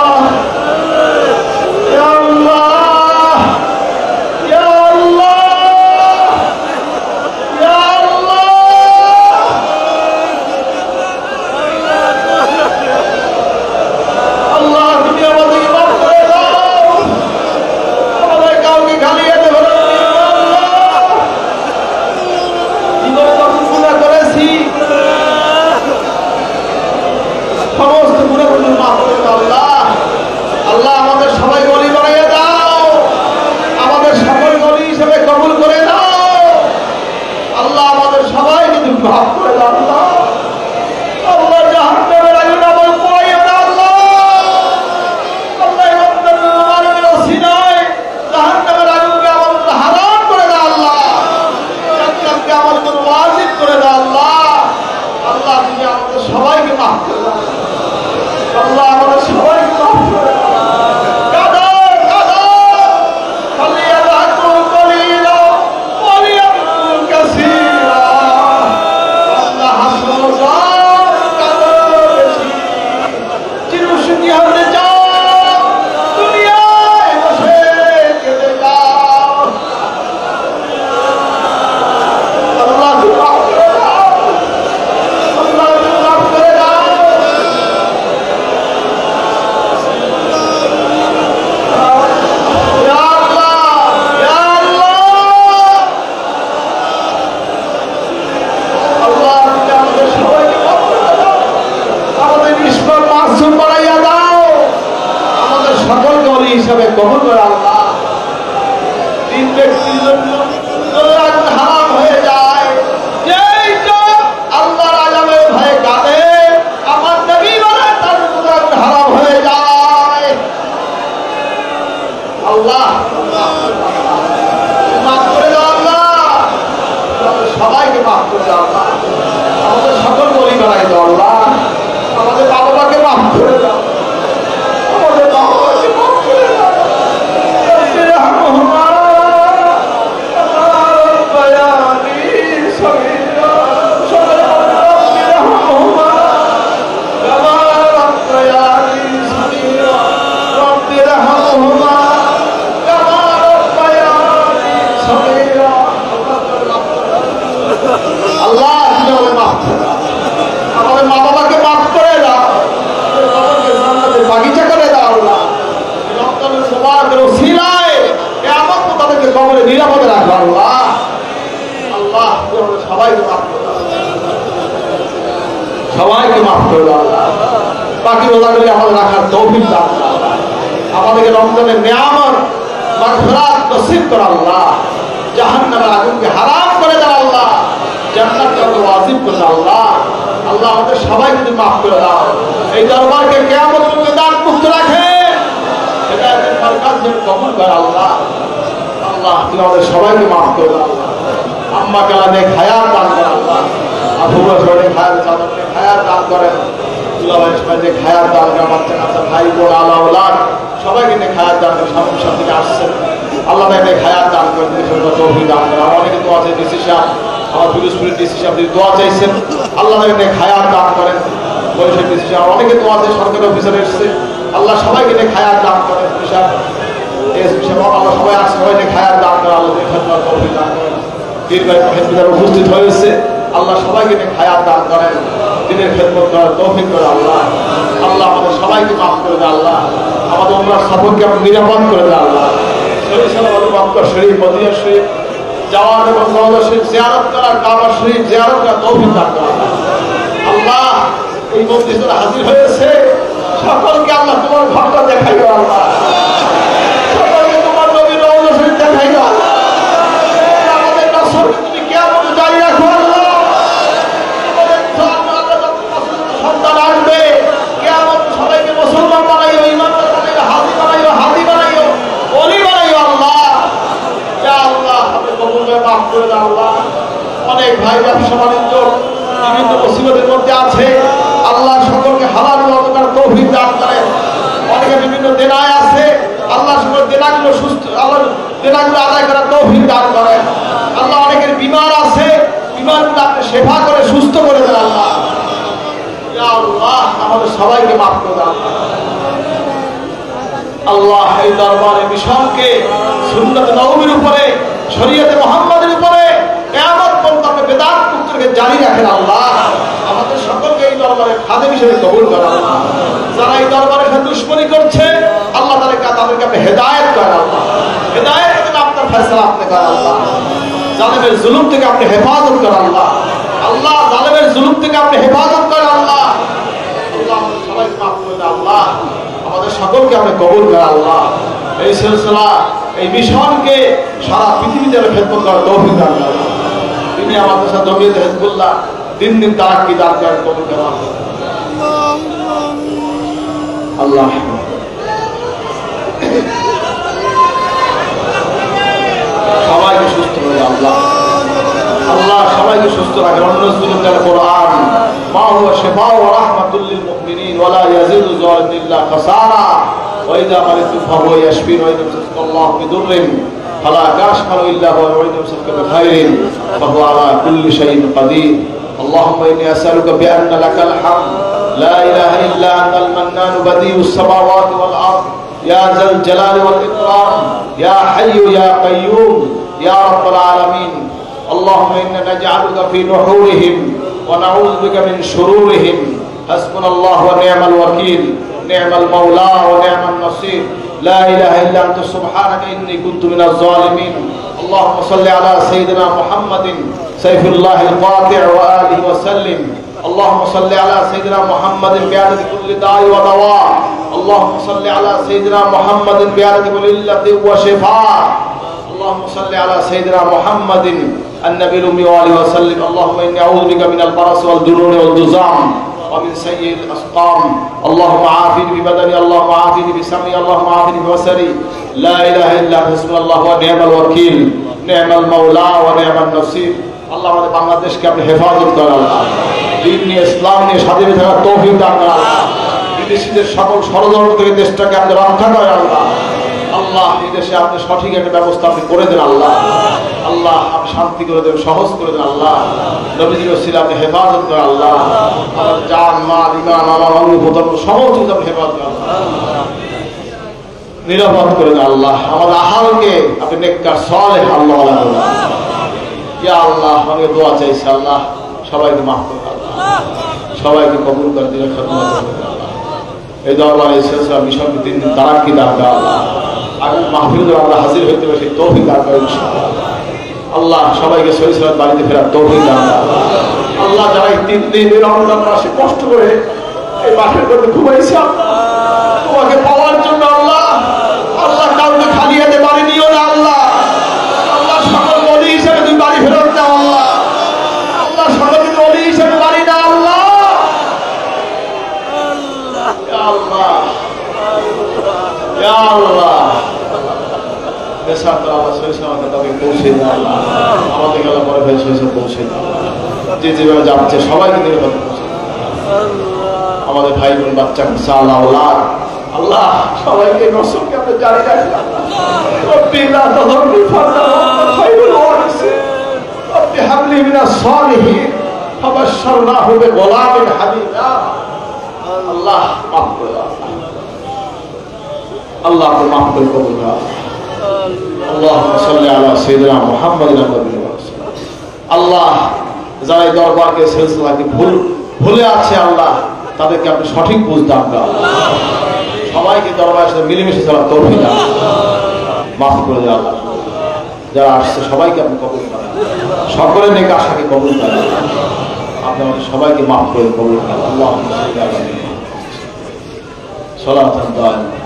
কবুল করে আল্লাহ। তিন ব্যক্তির জন্য হারাম হয়ে যায়, যেই তো আল্লাহর আযাবের ভয়ে কাঁদে, আমার নবী বলে তার গুনাহ হারাম হয়ে যায়। আল্লাহ মাফ করে দাও আল্লাহ, সবাইকে মাফ করে দাও আল্লাহ, আমাদের সকল বলি বানাই দাও আল্লাহ, আমাদের মা বাবাকে মাফ করে দাও, আমাদের মা বাবাকে মাফ করে দাও। আল্লাহ তুমি আমাদের মাফ করে দাও, আমাদের মা বাবাকে মাফ করে দাও, আমাদের বাগিচা করে দাও আল্লাহ। রমজানের মুবারকের ওসিলায় কিয়ামত পর্যন্ত তাদেরকে কবরে নিরাপদে রাখো আল্লাহ। আল্লাহ তুমি আমাদের সবাইকে মাফ করে দাও, সবাইকে মাফ করে দাও আল্লাহ। বাকি রোজাগুলি আমাদের রাখার তৌফিক দাও আল্লাহ, আমাদেরকে রমজানের নিয়ামত মাগফিরাত নসিব করো আল্লাহ, জাহান্নামের আগুনকে হারাম করে দাও আল্লাহ, জান্নাতকে আমাদের ওয়াজিব করে দাও আল্লাহ। আল্লাহ আমাদের সবাইকে তুমি মাফ করে দাও, এই দরবারকে কিয়ামত পর্যন্ত দান মুক্ত রাখে, হেদায়েতের মার্কাজ হিসেবে কবুল করো আল্লাহ। আল্লাহ তুমি আমাদের সবাইকে মাফ করে দাও আল্লাহ। আম্মা কালামে হায়াত দান করো আল্লাহ, আবু বকর হায়াত চাদরকে হায়াত দান করেন, দুলাভাই সবাইকে হায়াত দান করেন, বাচ্চা কাচ্চা ভাই বোন আলা ওলাদ সবাইকে নিয়ে হায়াত দান করেন, সমস্যা থেকে আসছেন আল্লাহ তাকে হায়াত দান করেন, তৌফিক দান করেন। অনেকে দোয়া চাই ডিসি সাহেব, আমার পিরোজপুরের ডিসি সাহেব দোয়া চাইছেন, আল্লাহ তাকে হায়াত দান করেন। বরিশাল ডিসি সাহেব অনেকে দোয়া চাই, সরকারি অফিসার এসছে, আল্লাহ সবাইকে নিয়ে হায়াত দান করেন। এসপি সাহেব আল্লাহ সবাই আসছে, সবাই নিয়ে হায়াত দান করেন, আল্লাহ তৌফিক দান করেন। দীর্ঘায়ু খেদমত উপস্থিত হয়েছে, আল্লাহ সবাইকে নিয়ে হায়াত দান করেন, দিনের খেদমত করার তৌফিক করে আল্লাহ। আল্লাহ আমাদের সবাইকে মাফ করে দেয় আল্লাহ, আমাদের উমরার সফরকে আপনি নিরাপদ করে দেয় আল্লাহ। মক্কা শরীফ, মদিনা শরীফ যাওয়ার এবং রওজা শরীফ জিয়ারত করার, কাবা শরীফ জিয়ারত করার তৌফিক দান করুন আল্লাহ। এই মজলিসে হাজির হয়েছে সকলকে আল্লাহ তোমার ঘরটা দেখাইও আল্লাহ, সকলকে তোমার নবীর রওজা শরীফ দেখাইও আল্লাহ। আমাদের নসরকে তুমি কিয়ামত জারি রাখো আল্লাহ, আমাদের সন্তান আসবে কিয়ামত সবাইকে মুসলমান বানাইও, ইমানদার বানাইও, হাজি বানাইও, হাদি বানাইও, ওলি বানাইও আল্লাহ। ইয়া আল্লাহ আপনি কবুল করে মাফ করে দাও আল্লাহ। অনেক ভাই ব্যবসা বাণিজ্য বিভিন্ন মুসিবতের মধ্যে আছে, আল্লাহ সকলকে হালাল রোজগার তৌফিক দান করেন। অনেকে বিভিন্ন দেনায় আছে, আল্লাহ সকল দেনাগুলো সুস্থ, আল্লাহ দেনাগুলো আদায় করার তৌফিক দান করেন আল্লাহ। অনেকের বিমার আছে, বিমারগুলো আপনি সেবা করে সুস্থ করে দেন আল্লাহ। ইয়া আল্লাহ আমাদের সবাইকে মাফ করে দাও আল্লাহ। এই দরবারে মিশনকে সুন্নাত নববীর উপরে, শরীয়তে মুহাম্মাদের উপরে কিয়ামত পর্যন্ত আপনি বেদাত মুক্তকে জারি রাখেন আল্লাহ। আমাদের সকলকে এই দরবারে খাদেম হিসেবে কবুল করেন আল্লাহ। যারা এই দরবারে সাথে দুশমনী করছে আল্লাহ তাদেরকে আপনি হেদায়েত করেন আল্লাহ, হেদায়েত থেকে আপনার ফয়সালা আপনি করেন আল্লাহ। জালেমের জুলুম থেকে আপনি হেফাজত করেন আল্লাহ, আল্লাহ জালেমের জুলুম থেকে আপনি হেফাজত করেন আল্লাহ। আল্লাহ আমাদের সবাইকে মাফ করে দেন আল্লাহ, আমাদের সকলকে আপনি কবুল করেন আল্লাহ। এই সিলসিলা, এই মিশনকে সারা পৃথিবীতে খেদমত করার তৌফিক দান করেন। তিনি আমাদের সাথে জমিয়ত হিজবুল্লাহ দিন দিন তারাক্কি দান করেন, কবুল করেন আল্লাহ। সবাইকে সুস্থ করে আল্লাহ, আল্লাহ সবাইকে সুস্থ রাখেন। অন্যজনের কোরআন মা হুয়া শিফাউ ওয়া রাহমাতুল লিল মুমিনিন ওয়া লা ইয়াজিদু যালিমিন ইল্লা খাসারা ওয়া ইযা মারিতু ফাহুয়া ইয়াশফিন ওয়া ইযা আল্লাহু বিদুররিন ফালা কাশফা ইল্লা হুয়া ওয়া ইযা সাকা বিখাইরিন ফাহুয়া আলা কুল্লি শাইইন কাদির। اللهم إني أسألك بأن لك الحمد لا إله إلا أنت المنان بديع السماوات والأرض يا ذا الجلال والإكرام يا حي يا قيوم يا رب العالمين. اللهم إنا نجعلك في نحورهم ونعوذ بك من شرورهم. حسبنا الله ونعم الوكيل، نعم المولى ونعم النصير. لا إله إلا أنت سبحانك إني كنت من الظالمين. اللهم صل على سيدنا محمد سيف الله القاطع وآله وسلم. اللهم صل على سيدنا محمد بعدد كل داء ودواء اللهم صل على سيدنا محمد بعدد العلة والشفاء اللهم صل على سيدنا محمد النبي الأمي وآله وسلم اللهم إني أعوذ بك من البرص والجنون والجذام ومن سيء الأسقام اللهم عافني ببدني اللهم عافني بسمعي اللهم عافني ببصري لا إله إلا أنت حسبنا الله ونعم الوكيل نعم المولى ونعم النصير আল্লাহ আমাদের বাংলাদেশকে আপনি হেফাজত করেন আল্লাহ দ্বীন নিয়ে ইসলাম নিয়ে স্বাধীন থাকার তৌফিক দান করেন আল্লাহ বিদেশিদের সকল ষড়যন্ত্র থেকে দেশটাকে আপনি রক্ষা করেন আল্লাহ আল্লাহ এই দেশে আপনি সঠিক একটা ব্যবস্থা আপনি করে দেন আল্লাহ আল্লাহ আপনি শান্তি করে দেন সহজ করে দেন আল্লাহ নবীজির ওসিলা আপনি হেফাজত করেন আল্লাহ আমার জান মাল ঈমান আমার অঙ্গ প্রত্যঙ্গ সমস্ত কিছু আপনি হেফাজত করেন আল্লাহ নিরাপদ করে দেন আল্লাহ আমাদের আহালকে আপনি নেককার সালেহ আল্লাহ বানাবেন ইয়া আল্লাহ আমাকে দোয়া চাইছে আল্লাহ সবাইকে মাফ করে আল্লাহ সবাইকে কবুল করে দিলে খেদমত করবেন আল্লাহ এই দরবারে এসেছে মিশন 3 দিন তারাক্কি দান করে আল্লাহ আগামী মাহফিলে আমরা হাজির হইতে পারি সেই তৌফিক দান করেন ইনশাআল্লাহ আল্লাহ সবাইকে সহি সালামত বাড়িতে ফেরার তৌফিক দান করেন আল্লাহ যারা এই 3 দিন রমজান মাসে কষ্ট করে এই মাঠের মধ্যে ঘুমাইছে তোমাকে পাওয়ার জন্য আল্লাহ আল্লাহ কাউকে খালি হাতে বাড়ি নিও না আল্লাহ আল্লাহ সকল ওলি হিসেবে তুমি বাড়ি ফেরত দাও আল্লাহ আল্লাহ সকলকে ওলি হিসেবে বাড়ি দাও আল্লাহ ইয়া আল্লাহ ইয়া আল্লাহ বেসাত আল্লাহ সহি সালামত তাকে পৌঁছে দাও আল্লাহ আমাদের গেলে পরে ফের সহি সালামত পৌঁছে দাও যে যেভাবে যাচ্ছে সবাইকে নিরাপদে পৌঁছে দাও আমাদের ভাই বোন বাচ্চা আল্লাহ আল্লাহ আল্লাহ সবাইকে রসুলকে আপনি জারি রাখেন রব্বি লা তাযরনি ফারদা ওয়া খায়রুল ওয়ারিসিন রব্বি হাবলি মিনাস সালিহিন ফাবাশশারনাহু বিগুলামিন হালিম আল্লাহ মাফ করে দাও আল্লাহ আপনি মাফ করে কবুল করুন আল্লাহুম্মা সাল্লি আলা সাইয়্যিদিনা মুহাম্মাদিন নবিয়্যিল রাসূল আল্লাহ যারা এই দরবারকে সিলসিলাকে ভুলে আছে আল্লাহ তাদেরকে আপনি সঠিক বুঝ দান করুন সবাইকে দরবারের সাথে মিলেমিশে চলার তৌফিক দান মাফ করে দেন আল্লাহ যারা আসছে সবাইকে আপনি কবুল করেন সকলের নেক আশাকে কবুল করেন আপনি আমাদের সবাইকে মাফ করে কবুল করেন আল্লাহুম্মা সাল্লি আলা সালাতান দাইমা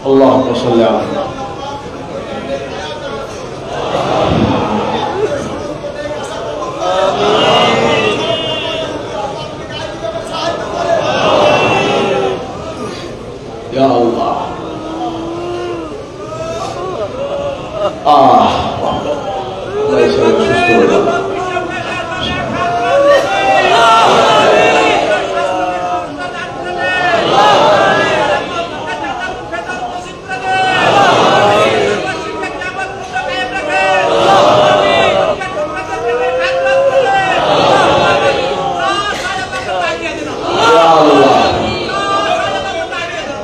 আল্লাহুম্মা সাল্লি আলা Ya Allah. Allah saya sustu.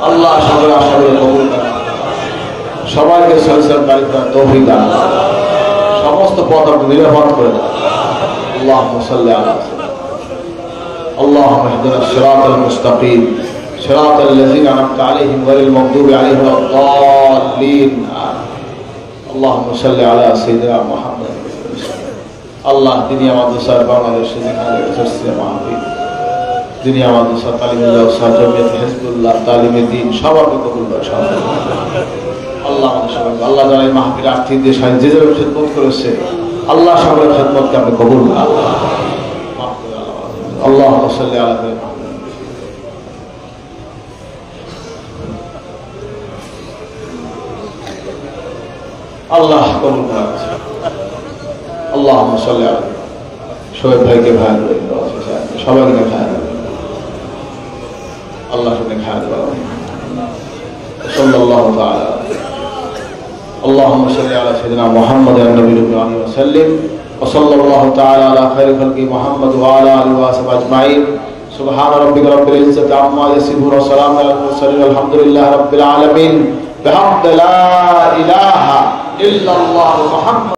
আল্লাহ সকল আশাগুলো কবুল করেন সবাইকে সহিসাল বাড়ি করার তৌফিক দান সমস্ত পথ আপনি নিরাপদ করে দেন আল্লাহুম্মা সাল্লি আলা আল্লাহুম্মা ইহদিনা সিরাতাল মুস্তাকিম সিরাতাল লাযিনা আন'আমতা আলাইহিম গায়রিল মাগদুবি আলাইহিম ওয়ালাদ-দাল্লিন আল্লাহুম্মা সাল্লি আলা সাইয়্যিদিনা মুহাম্মাদ আল্লাহ তিনি আমাদের স্যার বাংলাদেশে যেখানে এসেছে মাহফিল তিনি আমাদের সাথে তালিমুল্লাহ সাজামিয়াত হিজবুল্লাহ তালিমে দ্বীন সবাইকে কবুল করে আল্লাহ আমাদের সবাইকে আল্লাহ যারা এই মাহফিলে আর্থিক দিয়ে সাহায্য যে যারা খেদমত করেছে আল্লাহ সকলের খেদমতকে আপনি কবুল করুন আল্লাহুম্মা সাল্লি আলা আল্লাহ কবুল করুন আল্লাহুম্মা সাল্লি আলা শোয়েব ভাইকে ভাই সবাইকে ভাই الله شكرا حاضر صلى الله تعالى اللهم صل على سيدنا محمد النبي الأمي وسلم وصلى الله تعالى على خير خلق محمد وعلى آله وصحبه أجمعين سبحان ربك رب العزة عما يصفون وسلام على المرسلين والحمد لله رب العالمين بحمد لا إله إلا الله محمد